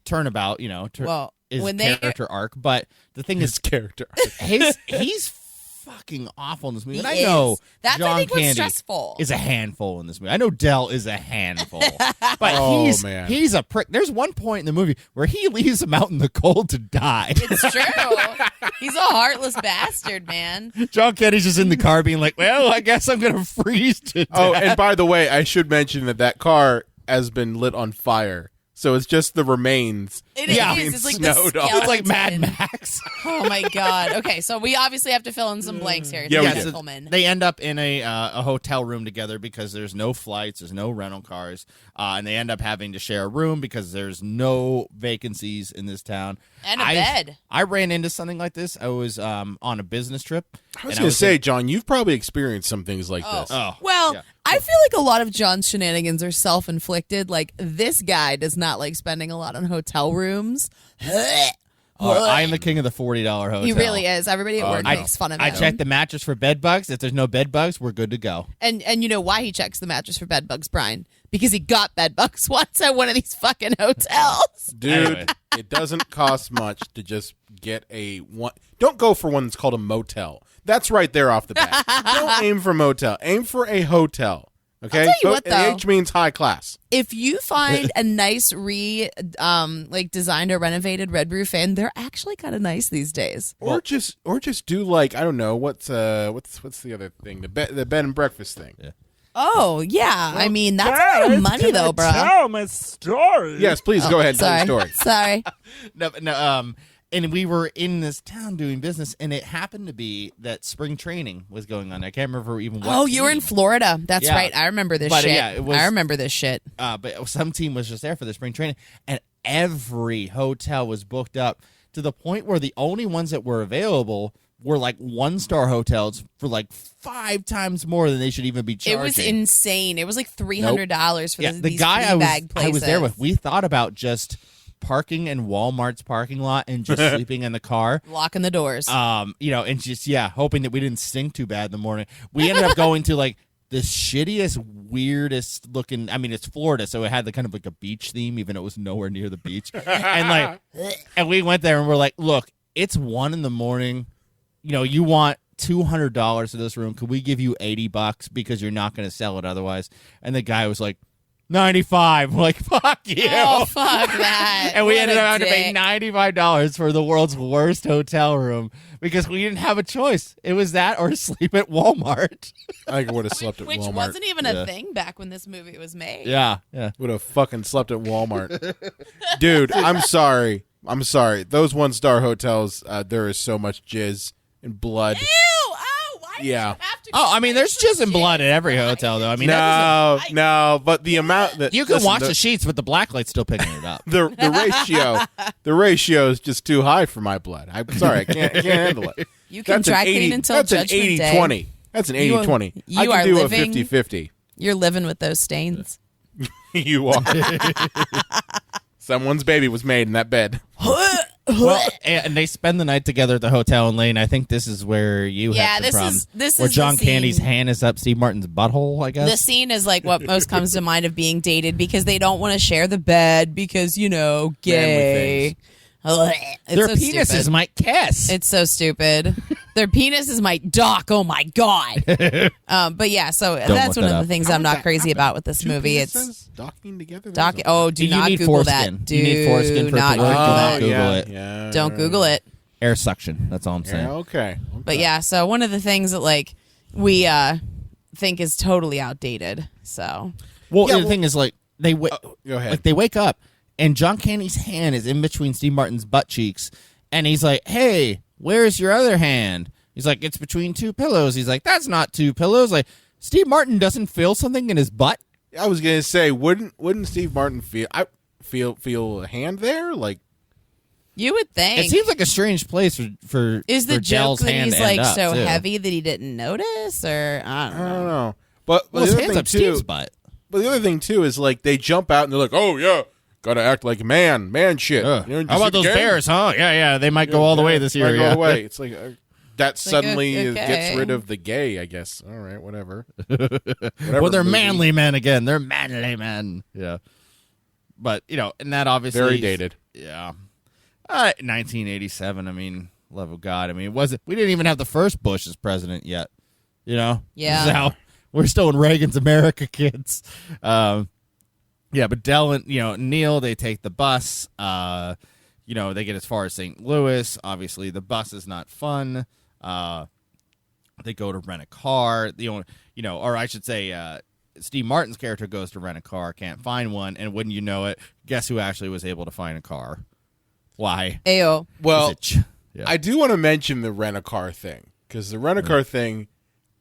turnabout, his character arc. But the thing is, character arc. he's fucking awful in this movie. He And I know that's John I think was Candy stressful. is a handful in this movie. I know Dell is a handful, but man. he's a prick. There's one point in the movie where he leaves him out in the cold to die. It's true. He's a heartless bastard, man. John Candy's just in the car being like, well, I guess I'm going to freeze to death. Oh, and by the way, I should mention that car has been lit on fire. So it's just the remains. It is. It's like the skeleton. It's like Mad Max. Oh my god. Okay, so we obviously have to fill in some blanks here. So they end up in a hotel room together because there's no flights, there's no rental cars, and they end up having to share a room because there's no vacancies in this town. And a bed. I ran into something like this. I was on a business trip. I was going to say, John, you've probably experienced some things like this. Oh, well, yeah. I feel like a lot of John's shenanigans are self-inflicted. Like, this guy does not like spending a lot on hotel rooms. I am the king of the $40 hotel. He really is. Everybody at work makes fun of him. I check the mattress for bed bugs. If there's no bed bugs, we're good to go. And you know why he checks the mattress for bed bugs, Brian? Because he got bed bugs once at one of these fucking hotels. Dude, anyway. It doesn't cost much to just get a one. Don't go for one that's called a motel. That's right there off the bat. Don't aim for motel. Aim for a hotel. Okay? I'll tell you what, though. H means high class. If you find a nice designed or renovated Red Roof Inn, they're actually kind of nice these days. Or just do like, I don't know, what's the other thing? The bed and breakfast thing. Yeah. Oh, yeah. I mean, that's a lot of money, though, bro. Tell my story. Yes, please go ahead and tell your story. Sorry. No, and we were in this town doing business, and it happened to be that spring training was going on. I can't remember even what. Oh, you were in Florida. That's Yeah. right. I remember this But, shit. yeah, it was- I remember this shit. But some team was just there for the spring training, and every hotel was booked up to the point where the only ones that were available were like 1-star hotels for like 5 times more than they should even be charging. It was insane. It was like $300 for the these guy bag places. I was there with. We thought about just parking in Walmart's parking lot and just sleeping in the car, locking the doors. and just hoping that we didn't stink too bad in the morning. We ended up going to like the shittiest, weirdest looking. I mean, it's Florida, so it had the kind of like a beach theme, even though it was nowhere near the beach. and we went there and we're like, look, it's 1 a.m. You want $200 for this room. Could we give you $80 because you're not going to sell it otherwise? And the guy was like, 95. We're like, fuck you. Oh, fuck that. And we What ended a up having to pay dick. $95 for the world's worst hotel room because we didn't have a choice. It was that or sleep at Walmart. I would have slept at Which Walmart. wasn't even a thing back when this movie was made. Yeah. Would have fucking slept at Walmart. Dude, I'm sorry. Those 1-star hotels, there is so much jizz and blood. Ew! Oh, why did you have to go I mean, there's jizz and blood at every hotel, though. I mean, No, but the amount that you can wash the sheets, but the blacklight's still picking it up. the ratio is just too high for my blood. I'm sorry, I can't handle it. You can That's an dry clean 80 until that's Judgment an Day. 80-20. That's an 80-20. You I can are do living- a 50-50. You're living with those stains. You are. Someone's baby was made in that bed. Well, and they spend the night together at the hotel in Lane. I think this is where you have the problem. This where is John the scene. Candy's hand is up Steve Martin's butthole, I guess. The scene is like what most comes to mind of being dated because they don't want to share the bed because, gay. Their so penises stupid. might kiss. It's so stupid. Their penises might dock. Oh my god. But yeah, so that's look one that of the up. things I'm not crazy about with this Two movie. penises It's docking together. dock. Oh, do You not need Google foreskin. that. You need foreskin for it to not work. Google Oh, that. Google it. Yeah, Don't Google it. Air suction. That's all I'm saying. Yeah, okay. But yeah, so one of the things that we think is totally outdated. So Well, the thing is, they go ahead. they wake up and John Candy's hand is in between Steve Martin's butt cheeks, and he's like, "Hey, where's your other hand?" He's like, "It's between 2 pillows." He's like, "That's not 2 pillows." Like, Steve Martin doesn't feel something in his butt. I was gonna say, wouldn't Steve Martin feel a hand there? Like, you would think It seems like a strange place for is the for joke Dell's that hand he's to end like up, so too. heavy that he didn't notice, or I don't I know. don't know. But Well, the his other hand's thing up too. Steve's butt. But the other thing too is they jump out and they're like, "Oh yeah, gotta act like man shit." How You know, about just those again? Bears, huh? Yeah, they might go all the way this year. Might Yeah. go away. It's like that suddenly okay. gets rid of the gay. I guess. All right, whatever. Well, they're movie. manly men again. They're manly men. Yeah. But, and that obviously... Very dated. Yeah. 1987, I mean, love of God. I mean, we didn't even have the first Bush as president yet. You know? Yeah. So we're still in Reagan's America, kids. But Del and Neil, they take the bus. They get as far as St. Louis. Obviously, the bus is not fun. They go to rent a car. Or I should say, Steve Martin's character goes to rent a car, can't find one, and wouldn't you know it, guess who actually was able to find a car? Why? Ayo. Well, I do want to mention the rent-a-car thing, because the rent-a-car thing,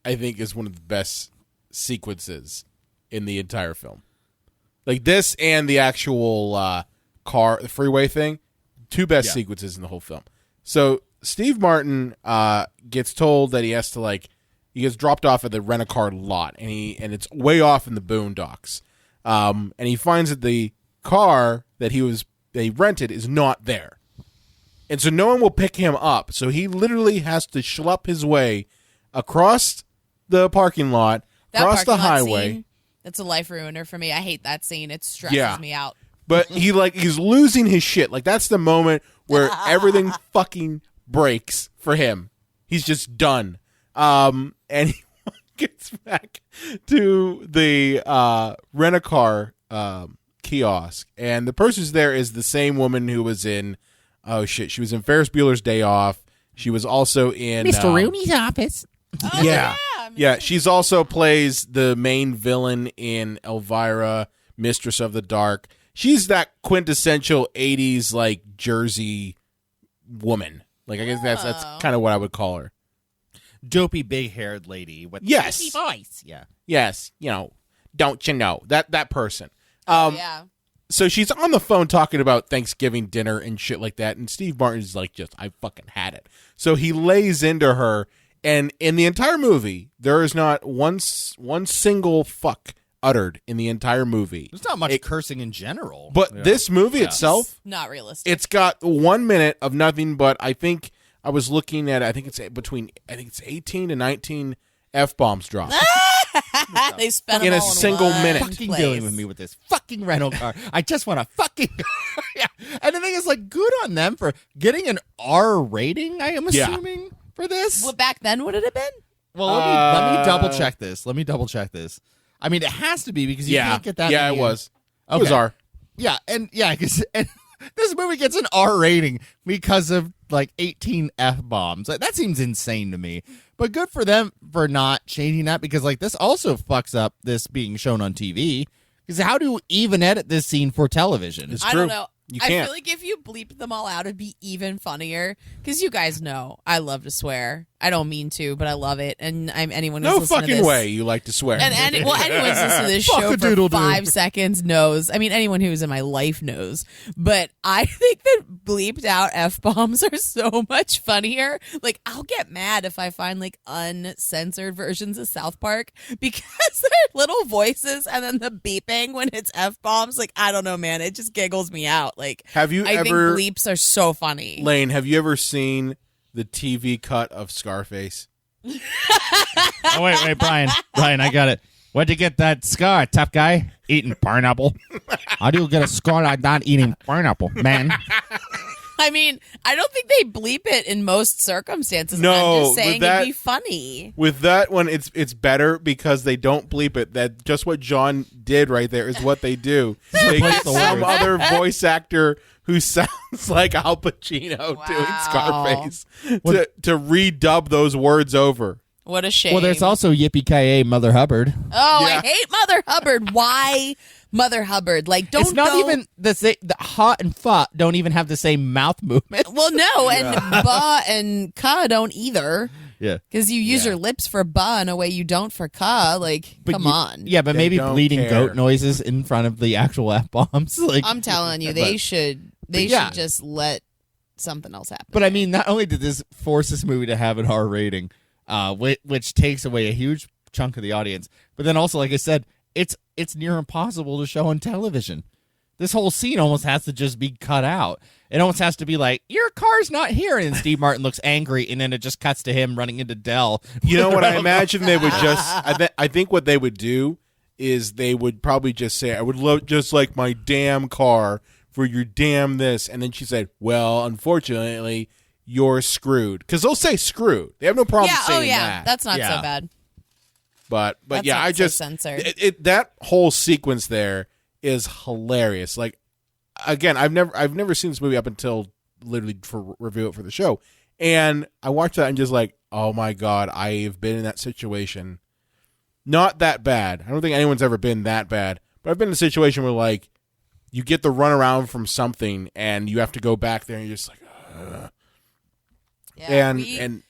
I think, is one of the best sequences in the entire film. Like this and the actual the freeway thing, two best sequences in the whole film. So Steve Martin gets told that he has to he gets dropped off at the rent-a-car lot, and it's way off in the boondocks. And he finds that the car that he rented is not there. And so no one will pick him up. So he literally has to schlepp his way across the parking lot, across the highway. Scene, that's a life ruiner for me. I hate that scene. It stresses me out. But he's losing his shit. Like, that's the moment where everything fucking breaks for him. He's just done. And he gets back to the rent-a-car kiosk, and the person who's there is the same woman who was in she was in Ferris Bueller's Day Off. She was also in Mr. Rooney's office. Yeah, she's also plays the main villain in Elvira, Mistress of the Dark. She's that quintessential 80s Jersey woman. I guess that's kind of what I would call her. Dopey big-haired lady with a voice. Yeah. Yes, don't you know that person. So she's on the phone talking about Thanksgiving dinner and shit like that, and Steve Martin's I fucking had it. So he lays into her, and in the entire movie, there is not one single fuck uttered in the entire movie. There's not much cursing in general. But this movie itself, not realistic. It's got 1 minute of nothing but, I think I was looking at, I think it's 18 to 19 F-bombs dropped. They spent in them a all single one minute. Fucking place. dealing with me with this fucking rental car. I just want a fucking car. Yeah. And the thing is, good on them for getting an R rating, I am assuming, for this. Well, back then, would it have been? Well, let me double check this. I mean, it has to be because you can't get that. Yeah, it was. Okay. It was R. Yeah, and this movie gets an R rating because of 18 F-bombs. That seems insane to me. But good for them for not changing that, because this also fucks up this being shown on TV. Because how do you even edit this scene for television? It's true. I don't know. You I can't. feel like if you bleeped them all out, it'd be even funnier. Because you guys know I love to swear. I don't mean to, but I love it. And anyone who's No listening to fucking this, way you like to swear. And anyone's listening to this show for 5 seconds knows. I mean, anyone who's in my life knows. But I think that bleeped out F-bombs are so much funnier. I'll get mad if I find uncensored versions of South Park because they're little voices and then the beeping when it's F-bombs. I don't know, man. It just giggles me out. Have you I ever, think bleeps are so funny. Lane, have you ever seen the TV cut of Scarface? Oh, wait, Brian, I got it. Where'd you get that scar, tough guy? Eating pineapple. How do you get a scar like not eating pineapple, man? I mean, I don't think they bleep it in most circumstances. No, I'm just saying that, it'd be funny. With that one, it's better because they don't bleep it. That just what John did right there is what they do. They get some other voice actor who sounds like Al Pacino doing Scarface to redub those words over. What a shame. Well, there's also Yippee-ki-yay Mother Hubbard. Oh, yeah. I hate Mother Hubbard. Why Mother Hubbard? Don't. It's not even the same. The ha and fa don't even have the same mouth movement. Well, no, and ba and ka don't either. Yeah, because you use your lips for ba in a way you don't for ka. Come on. Yeah, but maybe bleeding goat noises in front of the actual F-bombs. I'm telling you, they should just let something else happen. But I mean, not only did this force this movie to have an R rating, which takes away a huge chunk of the audience, but then also, like I said, it's near impossible to show on television. This whole scene almost has to just be cut out. It almost has to be your car's not here, and Steve Martin looks angry, and then it just cuts to him running into Dell. You know what I imagine they would just... I think what they would do is they would probably just say, I would love just like my damn car for your damn this. And then she said, well, unfortunately, you're screwed. Because they'll say screwed. They have no problem saying that. That's not so bad. But That's yeah, not I just so censored. That whole sequence there is hilarious. Like, again, I've never seen this movie up until literally for review it for the show, and I watched that and just like, oh my god, I've been in that situation. Not that bad. I don't think anyone's ever been that bad, but I've been in a situation where like you get the runaround from something and you have to go back there and you're just like, ugh. And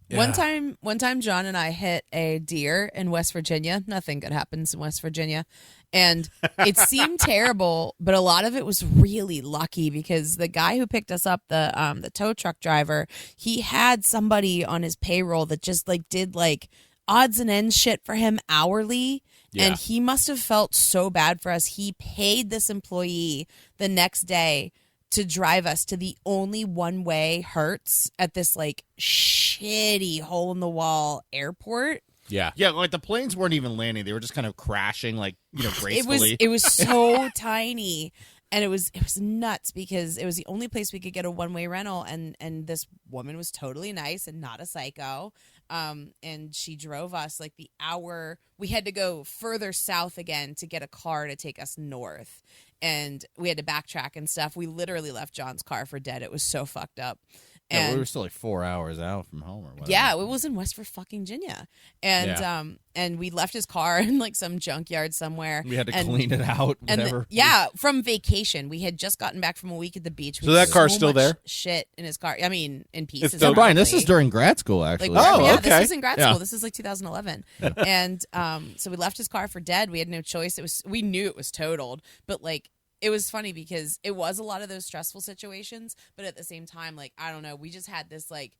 one time John and I hit a deer in West Virginia. Nothing good happens in West Virginia. And it seemed terrible, but a lot of it was really lucky because the guy who picked us up, the tow truck driver, he had somebody on his payroll that just like did like odds and ends shit for him hourly. Yeah. And he must have felt so bad for us. He paid this employee the next day to drive us to the only one-way Hertz at this like shitty hole-in-the-wall airport. Yeah, like the planes weren't even landing; they were just kind of crashing, like gracefully. It was so tiny, and it was nuts because it was the only place we could get a one-way rental, and this woman was totally nice and not a psycho, and she drove us like the hour. We had to go further south again to get a car to take us north, and we had to backtrack and stuff. We literally left John's car for dead. It was so fucked up. Yeah, we were still like 4 hours out from home or whatever. Yeah, it was in West Virginia. And and we left his car in like some junkyard somewhere. We had to clean it out, whatever. From vacation. We had just gotten back from a week at the beach. So that car's still there? Shit in his car. I mean, in pieces. So Brian, this is during grad school, actually. Okay. This was in grad school. This is like 2011. And so we left his car for dead. We had no choice. We knew it was totaled, but like, it was funny because it was a lot of those stressful situations, but at the same time, like, I don't know, we just had this, like,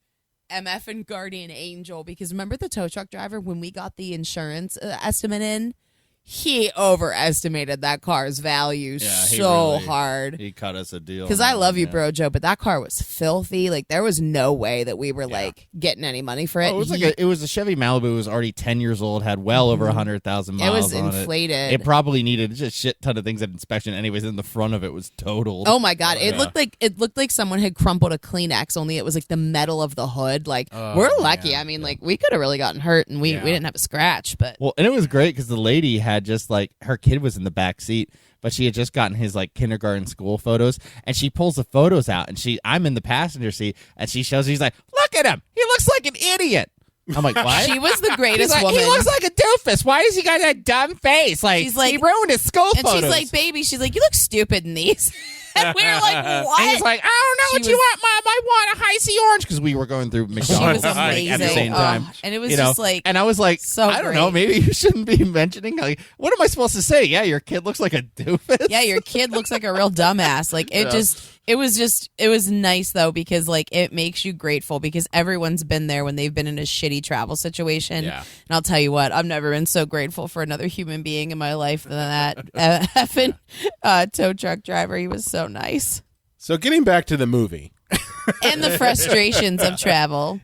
MF and guardian angel because remember the tow truck driver when we got the insurance estimate in? He overestimated that car's value hard. He cut us a deal. Because I love you, bro, Joe, but that car was filthy. Like, there was no way that we were, like, getting any money for it. It was a Chevy Malibu. It was already 10 years old, had well over 100,000 miles. It was inflated. It probably needed just a shit ton of things at inspection. Anyways, in the front of it was totaled. Oh, my God. It looked like someone had crumpled a Kleenex, only it was, like, the metal of the hood. Like, we're lucky. I mean, like, we could have really gotten hurt, and we didn't have a scratch. But well, and it was great because the lady had just like her kid was in the back seat, but she had just gotten his like kindergarten school photos, and she pulls the photos out, and I'm in the passenger seat, and she shows. He's like, "Look at him! He looks like an idiot." I'm like, "What?" She was the greatest woman. He looks like a doofus. Why does he got that dumb face? Like, he ruined his school photos. And she's like, "Baby," she's like, "You look stupid in these." And we were like, what? And he's like, I don't know what you want, Mom. I want a Hi-C orange because we were going through McDonald's at the same time. And it was just like, and I was like, I don't know, maybe you shouldn't be mentioning. Like, what am I supposed to say? Yeah, your kid looks like a doofus. Yeah, your kid looks like a real dumbass. Like it was nice though because like it makes you grateful because everyone's been there when they've been in a shitty travel situation. Yeah. And I'll tell you what, I've never been so grateful for another human being in my life than that effing tow truck driver. He was so nice. So getting back to the movie. And the frustrations of travel.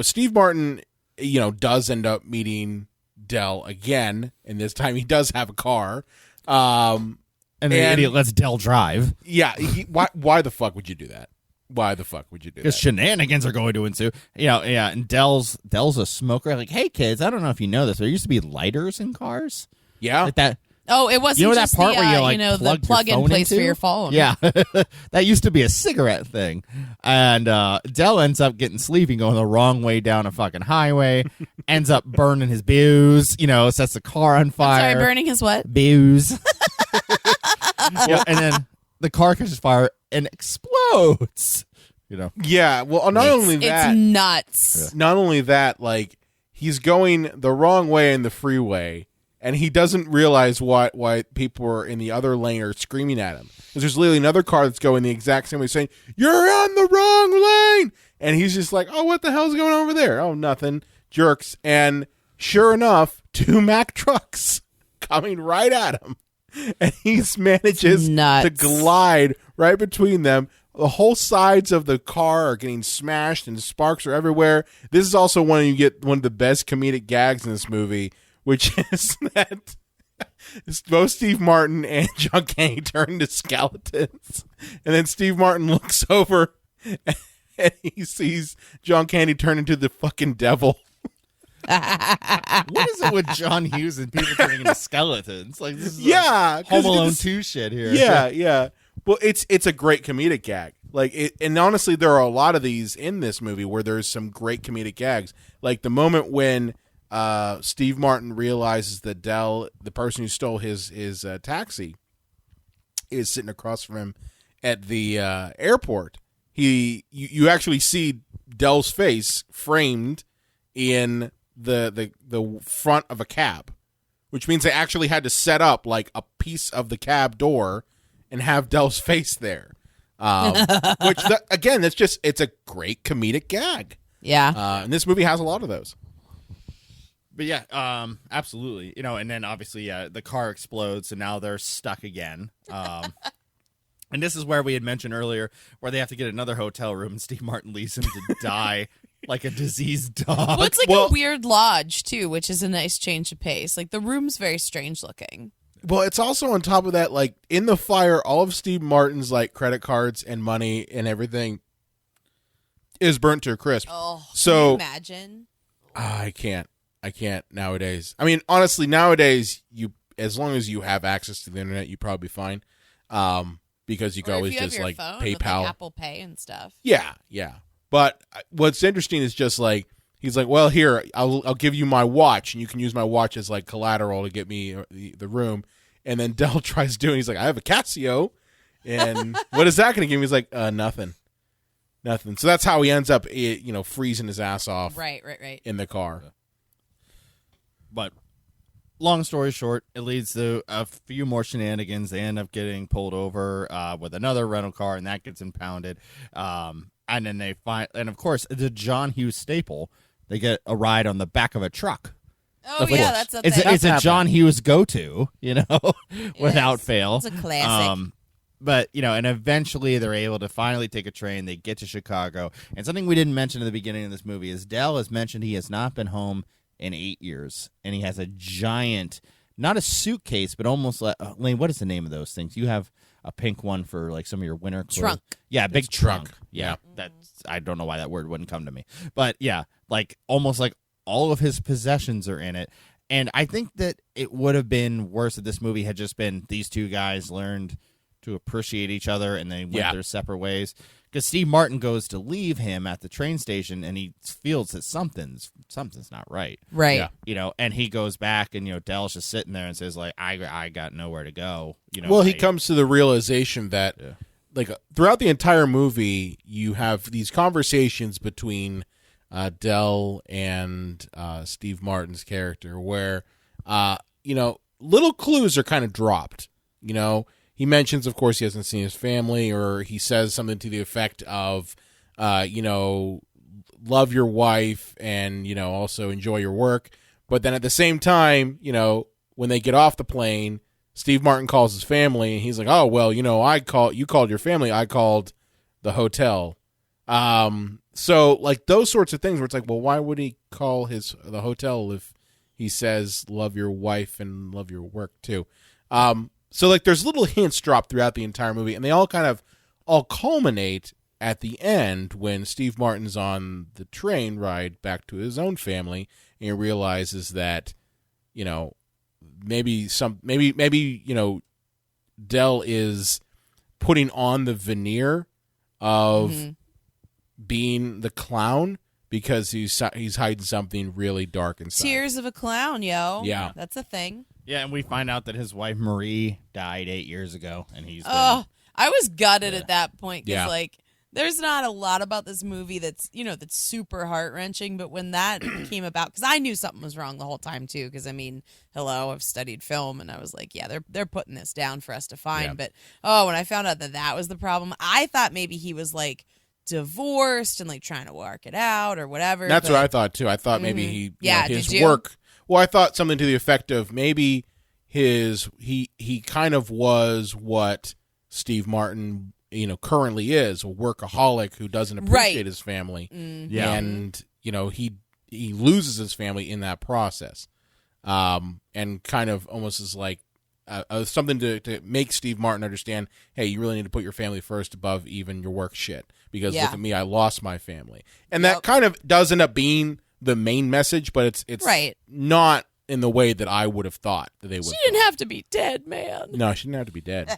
Steve Martin, does end up meeting Dell again, and this time he does have a car. And the idiot lets Dell drive. Yeah. Why the fuck would you do that? Because shenanigans are going to ensue. And Dell's a smoker. Like, hey, kids, I don't know if you know this, but there used to be lighters in cars. Yeah. Like that. Oh, it wasn't that part where you like the plug-in place for your phone. Yeah, that used to be a cigarette thing, and Dell ends up getting sleepy, going the wrong way down a fucking highway, ends up burning his booze. Sets the car on fire. I'm sorry, burning his what? Booze. And then the car catches fire and explodes. Yeah. Well, not only that, it's nuts. Not only that, like he's going the wrong way in the freeway. And he doesn't realize why people are in the other lane are screaming at him. Because there's literally another car that's going the exact same way saying, "You're on the wrong lane!" And he's just like, "Oh, what the hell's going on over there?" "Oh, nothing." Jerks. And sure enough, 2 Mack trucks coming right at him. And he manages to glide right between them. The whole sides of the car are getting smashed and sparks are everywhere. This is also when you get one of the best comedic gags in this movie, which is that both Steve Martin and John Candy turn into skeletons. And then Steve Martin looks over and he sees John Candy turn into the fucking devil. What is it with John Hughes and people turning into skeletons? Like this is Home Alone 2 shit here. Yeah. Well, it's a great comedic gag. And honestly, there are a lot of these in this movie where there's some great comedic gags. Like the moment when Steve Martin realizes that Dell, the person who stole his taxi, is sitting across from him at the airport. You actually see Dell's face framed in the front of a cab, which means they actually had to set up like a piece of the cab door and have Dell's face there. Again, it's a great comedic gag. Yeah. And this movie has a lot of those. But yeah, absolutely. And then obviously the car explodes, so now they're stuck again. And this is where we had mentioned earlier where they have to get another hotel room and Steve Martin leaves him to die like a diseased dog. Well, it's like a weird lodge, too, which is a nice change of pace. Like, the room's very strange looking. Well, it's also on top of that, like, in the fire, all of Steve Martin's, like, credit cards and money and everything is burnt to a crisp. Oh, so, can you imagine? I can't nowadays. I mean, honestly, nowadays, as long as you have access to the internet, you probably be fine. Because you can always just like PayPal, with, like, Apple Pay and stuff. Yeah. But what's interesting is just like he's like, well, here I'll give you my watch, and you can use my watch as like collateral to get me the room. And then Dell tries doing. He's like, I have a Casio, and what is that going to give me? He's like, nothing. So that's how he ends up, freezing his ass off. Right. In the car. But long story short, it leads to a few more shenanigans. They end up getting pulled over with another rental car, and that gets impounded. And then they find, and of course, the John Hughes staple, they get a ride on the back of a truck. Oh, yeah, that's a thing. It's a John Hughes go-to, without fail. It's a classic. But, and eventually they're able to finally take a train. They get to Chicago. And something we didn't mention at the beginning of this movie is Dell has mentioned he has not been home in 8 years, and he has a giant, not a suitcase, but almost like Lane. What is the name of those things? You have a pink one for like some of your winter clothes. Trunk. Yeah, big trunk. Yeah, that's. I don't know why that word wouldn't come to me, but yeah, like almost like all of his possessions are in it. And I think that it would have been worse if this movie had just been these two guys learned to appreciate each other and they went their separate ways. Because Steve Martin goes to leave him at the train station, and he feels that something's not right. Right. Yeah. And he goes back, and, Dell's just sitting there and says, like, I got nowhere to go. He comes to the realization that, like, throughout the entire movie, you have these conversations between Dell and Steve Martin's character where, little clues are kind of dropped, He mentions, of course, he hasn't seen his family, or he says something to the effect of, love your wife and, also enjoy your work. But then at the same time, when they get off the plane, Steve Martin calls his family, and he's like, oh, well, you called your family, I called the hotel. So, like, those sorts of things where it's like, well, why would he call the hotel if he says love your wife and love your work, too? So, like, there's little hints dropped throughout the entire movie, and they all culminate at the end when Steve Martin's on the train ride back to his own family, and he realizes that, maybe Dell is putting on the veneer of being the clown because he's hiding something really dark inside. Tears of a clown, yo. Yeah. That's a thing. Yeah, and we find out that his wife Marie died 8 years ago, and he's I was gutted at that point because like there's not a lot about this movie that's that's super heart-wrenching, but when that came about, because I knew something was wrong the whole time too, because I mean, hello, I've studied film, and I was like, yeah, they're putting this down for us to find. But when I found out that was the problem, I thought maybe he was like divorced and like trying to work it out or whatever. That's what I thought too. I thought maybe he his work. Well, I thought something to the effect of maybe he kind of was what Steve Martin currently is, a workaholic who doesn't appreciate his family, and he loses his family in that process. and kind of almost as like something to make Steve Martin understand, hey, you really need to put your family first above even your work shit, because look at me, I lost my family. And that kind of does end up being the main message, but it's not in the way that I would have thought that they would. She didn't have to be dead, man. No, she didn't have to be dead.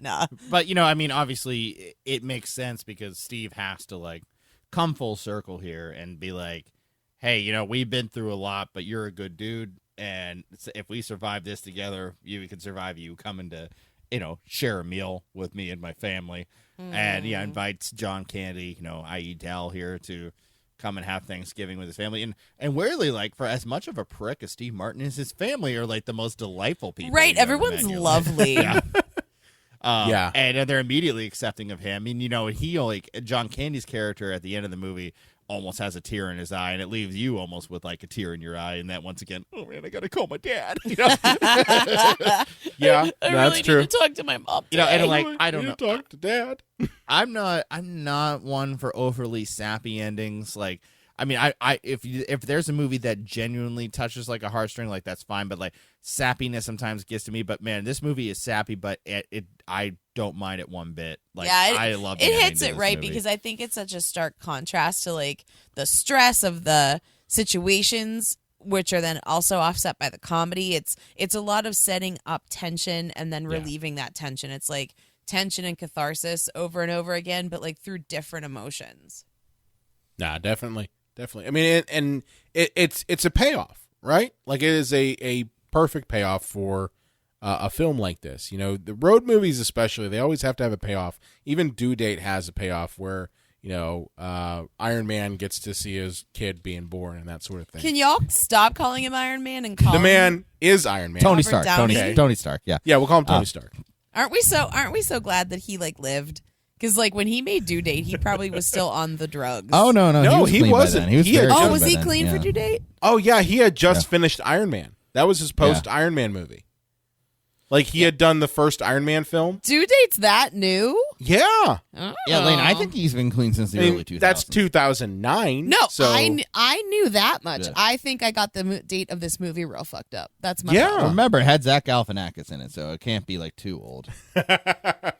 Nah. But, I mean, obviously it makes sense because Steve has to, like, come full circle here and be like, hey, we've been through a lot, but you're a good dude. And if we survive this together, we can survive you coming to, share a meal with me and my family. And, invites John Candy, i.e. Dal here to come and have Thanksgiving with his family. And weirdly, like, for as much of a prick as Steve Martin is, his family are, like, the most delightful people. Right, everyone's lovely. And they're immediately accepting of him. I mean, John Candy's character at the end of the movie almost has a tear in his eye, and it leaves you almost with like a tear in your eye, and that once again, oh man, I gotta call my dad. Yeah, I that's really true. need to talk to my mom today. And like, I don't know, talk to dad. I'm not one for overly sappy endings. Like, I mean, if there's a movie that genuinely touches like a heartstring, like that's fine. But like sappiness sometimes gets to me. But man, this movie is sappy, but I don't mind it one bit. Like, I love it. It hits it right movie. Because I think it's such a stark contrast to like the stress of the situations, which are then also offset by the comedy. It's a lot of setting up tension and then relieving that tension. It's like tension and catharsis over and over again, but like through different emotions. Nah, definitely. I mean, it's a payoff, right? Like, it is a perfect payoff for a film like this. The road movies especially, they always have to have a payoff. Even Due Date has a payoff where, Iron Man gets to see his kid being born and that sort of thing. Can y'all stop calling him Iron Man and call the him man is Iron Man. Tony Stark. Downey? Tony Stark. Yeah. Yeah, we'll call him Tony Stark. Aren't we so glad that he like lived? Because like when he made Due Date, he probably was still on the drugs. Oh no, he wasn't. Was he clean for Due Date? Oh yeah, he had just finished Iron Man. That was his post Iron Man movie. Like, he had done the first Iron Man film. Due Date's that new? Yeah. Oh. Yeah, Lane, I think he's been clean since the early 2000s. That's 2009. No, so. I knew that much. Yeah. I think I got the date of this movie real fucked up. That's my Yeah. problem. Remember, it had Zach Galifianakis in it, so it can't be, like, too old. I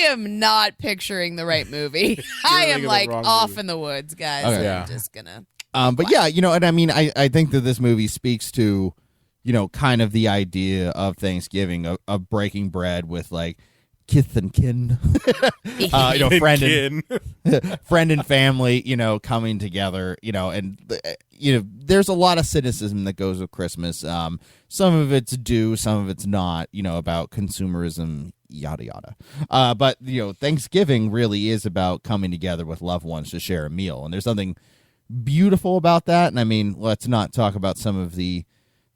am not picturing the right movie. I am, like, off movie. In the woods, guys. Okay. I'm just gonna... But yeah, and I mean, I think that this movie speaks to, kind of the idea of Thanksgiving, of breaking bread with, like, kith and kin, friend and family, coming together, and there's a lot of cynicism that goes with Christmas. Some of it's due, some of it's not, about consumerism, yada yada. But Thanksgiving really is about coming together with loved ones to share a meal, and there's something beautiful about that. And I mean, let's not talk about some of the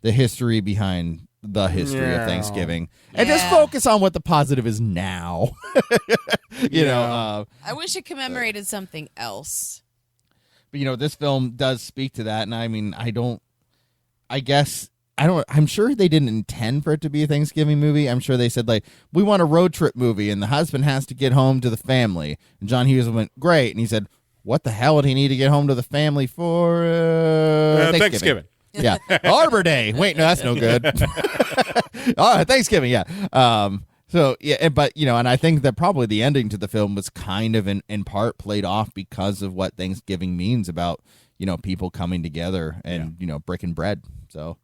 history behind the history of Thanksgiving and just focus on what the positive is now. I wish it commemorated something else. But this film does speak to that, and I mean, I'm sure they didn't intend for it to be a Thanksgiving movie. I'm sure they said, like, we want a road trip movie and the husband has to get home to the family. And John Hughes went, great. And he said, what the hell would he need to get home to the family for? Thanksgiving. Yeah. Arbor Day. Wait, no, that's no good. Thanksgiving, yeah. So, yeah, but, and I think that probably the ending to the film was kind of in part played off because of what Thanksgiving means about, people coming together and, breaking bread. So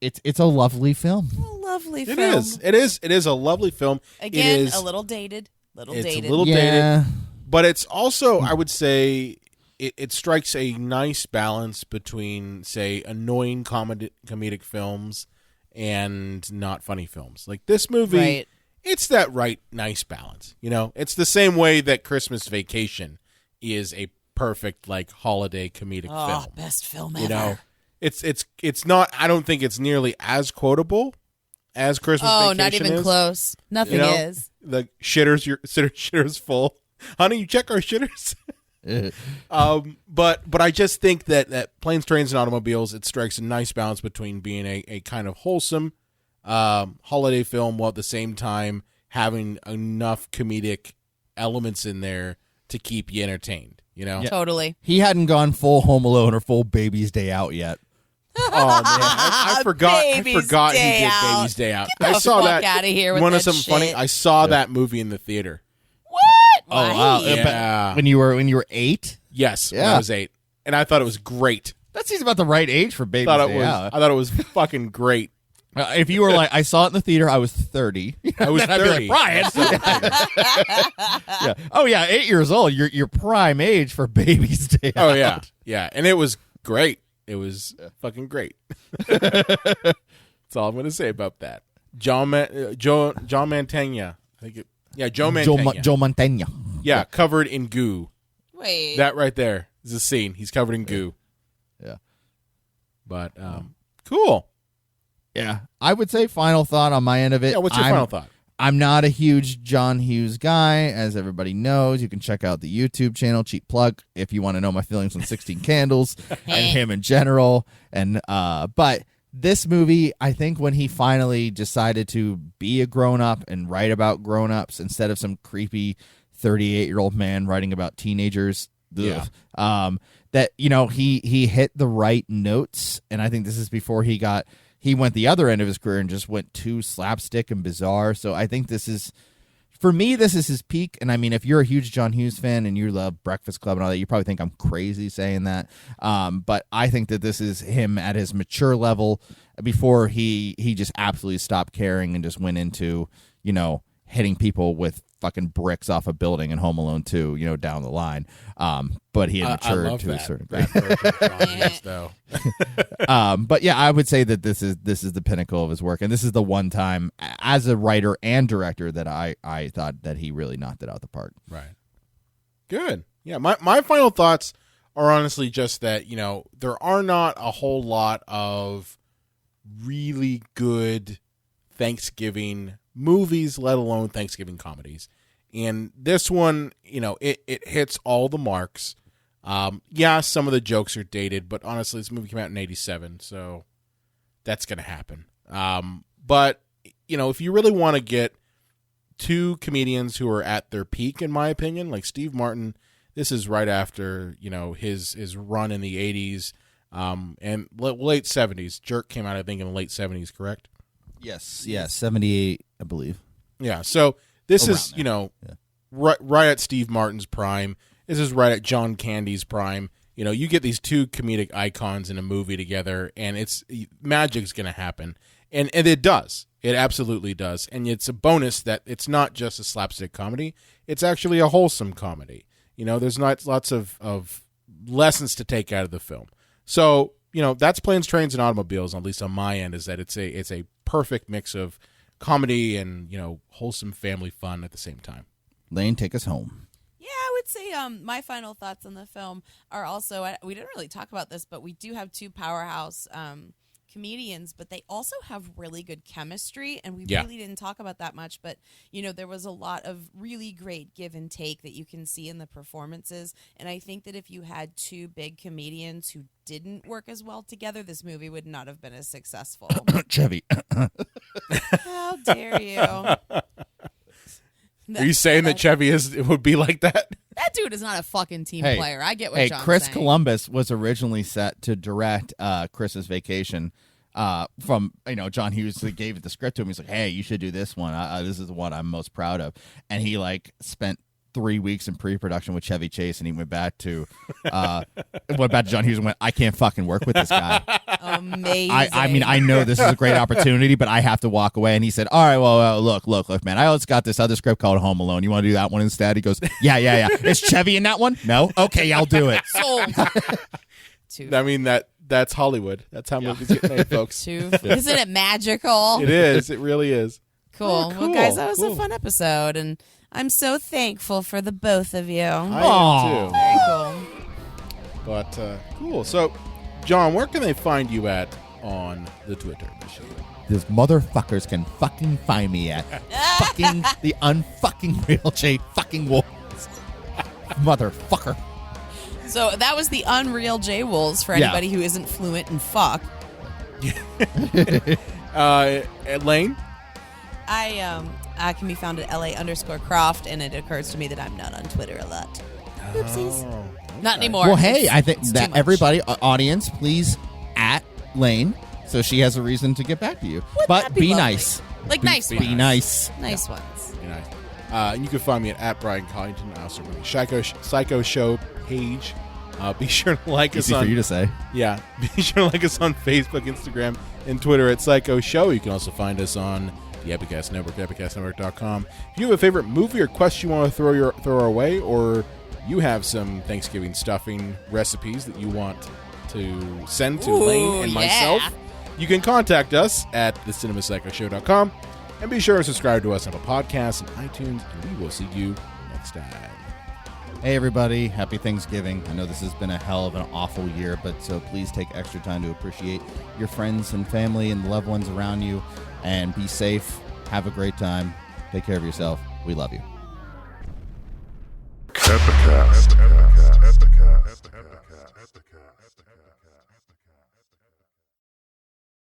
it's a lovely film. It is a lovely film. Again, a little dated. It's a little dated. But it's also, I would say, it strikes a nice balance between, say, annoying comedic films and not funny films. Like this movie, it's that nice balance. It's the same way that Christmas Vacation is a perfect, like, holiday comedic film. Best film ever. It's not. I don't think it's nearly as quotable as Christmas Vacation. Oh, not even close. Nothing is. The shitter's full. Honey, you check our shitters. But I just think that Planes, Trains, and Automobiles, it strikes a nice balance between being a kind of wholesome holiday film while at the same time having enough comedic elements in there to keep you entertained. Yeah. Totally. He hadn't gone full Home Alone or full Baby's Day Out yet. Oh man, I forgot. I forgot he did Baby's Day Out. I saw that. Out of here with Want to that know something funny? I saw that movie in the theater. What? Oh wow! Yeah. When you were 8? Yes, when I was 8, and I thought it was great. That seems about the right age for Baby's Day Out. I thought it was fucking great. If you were like, I saw it in the theater, I was 30. I was 30. Like, Brian. Yeah. Oh yeah, 8 years old. Your prime age for Baby's Day Out. Oh yeah, yeah, and it was great. It was fucking great. That's all I'm going to say about that. John Mantegna. Joe Mantegna. Joe Mantegna. Yeah, covered in goo. Wait. That right there is a scene. He's covered in goo. Yeah. But cool. Yeah. I would say final thought on my end of it. Yeah, what's your final thought? I'm not a huge John Hughes guy, as everybody knows. You can check out the YouTube channel, cheap plug, if you want to know my feelings on 16 Candles and him in general. And but this movie, I think when he finally decided to be a grown-up and write about grown-ups instead of some creepy 38-year-old man writing about teenagers, that, you know, he hit the right notes. And I think this is before he went the other end of his career and just went too slapstick and bizarre. So I think this is, for me, this is his peak. And I mean, if you're a huge John Hughes fan and you love Breakfast Club and all that, you probably think I'm crazy saying that. But I think that this is him at his mature level before he just absolutely stopped caring and just went into, you know, hitting people with fucking bricks off a building in Home Alone 2, you know, down the line. But he had matured to a certain degree. But yeah, I would say that this is the pinnacle of his work, and this is the one time as a writer and director that I thought that he really knocked it out of the park. Right. Good. Yeah, my final thoughts are honestly just that, you know, there are not a whole lot of really good Thanksgiving movies, let alone Thanksgiving comedies. And this one, you know, it hits all the marks. Yeah, some of the jokes are dated, but honestly, this movie came out in 87, so that's going to happen. But, you know, if you really want to get two comedians who are at their peak, in my opinion, like Steve Martin, this is right after, you know, his run in the 80s and late 70s. Jerk came out, I think, in the late 70s, correct? Yes, 78, I believe. Yeah, so this is, there. You know, right at Steve Martin's prime. This is right at John Candy's prime. You know, you get these two comedic icons in a movie together, and magic's going to happen. And it does. It absolutely does. And it's a bonus that it's not just a slapstick comedy. It's actually a wholesome comedy. You know, there's not lots of lessons to take out of the film. So, you know, that's Planes, Trains, and Automobiles, at least on my end, is that it's a perfect mix of comedy and, you know, wholesome family fun at the same time. Lane, take us home. Yeah, I would say my final thoughts on the film are also, we didn't really talk about this, but we do have two powerhouse comedians, but they also have really good chemistry, and we really didn't talk about that much, but, you know, there was a lot of really great give and take that you can see in the performances, and I think that if you had two big comedians who didn't work as well together, this movie would not have been as successful. Chevy. How dare you? Are you saying that Chevy it would be like that? That dude is not a fucking team player. I get what John's Chris saying. Columbus was originally set to direct Chris's Vacation from, you know, John Hughes gave the script to him. He's like, hey, you should do this one. This is the one I'm most proud of. And he, like, spent 3 weeks in pre-production with Chevy Chase, and he went back to John Hughes and went, I can't fucking work with this guy. Amazing. I mean, I know this is a great opportunity, but I have to walk away. And he said, all right, well, look, man, I just got this other script called Home Alone. You want to do that one instead? He goes, yeah. Is Chevy in that one? No? Okay, I'll do it. Sold. I mean, that's Hollywood. That's how movies get made, folks. Isn't it magical? It is. It really is. Cool. Well, guys, that was a fun episode, and I'm so thankful for the both of you. I am too. Very cool. But cool. So, John, where can they find you at on the Twitter? These motherfuckers can fucking find me at fucking the unfucking real J fucking Wolves. Motherfucker. So that was the Unreal J Wolves for anybody who isn't fluent in fuck. Lane? I can be found at LA_Croft, and it occurs to me that I'm not on Twitter a lot. Oopsies. Not anymore. Well, hey, I think that everybody, audience, please at Lane, so she has a reason to get back to you. Wouldn't but that be lovely? nice. Like nice ones. Be nice. Nice ones. Be nice. And you can find me at Brian Collington. I also run the Psycho Show page. Be sure to like us Easy on. for you to say. Yeah. Be sure to like us on Facebook, Instagram, and Twitter at Psycho Show. You can also find us on the Epicast Network, epicastnetwork.com. If you have a favorite movie or quest you want to throw our way, or you have some Thanksgiving stuffing recipes that you want to send to Lane and myself, you can contact us at thecinemapsychoshow.com. And be sure to subscribe to us on Apple Podcasts and iTunes, and we will see you next time. Hey, everybody. Happy Thanksgiving. I know this has been a hell of an awful year, but so please take extra time to appreciate your friends and family and the loved ones around you, and be safe. Have a great time. Take care of yourself. We love you. Epicast.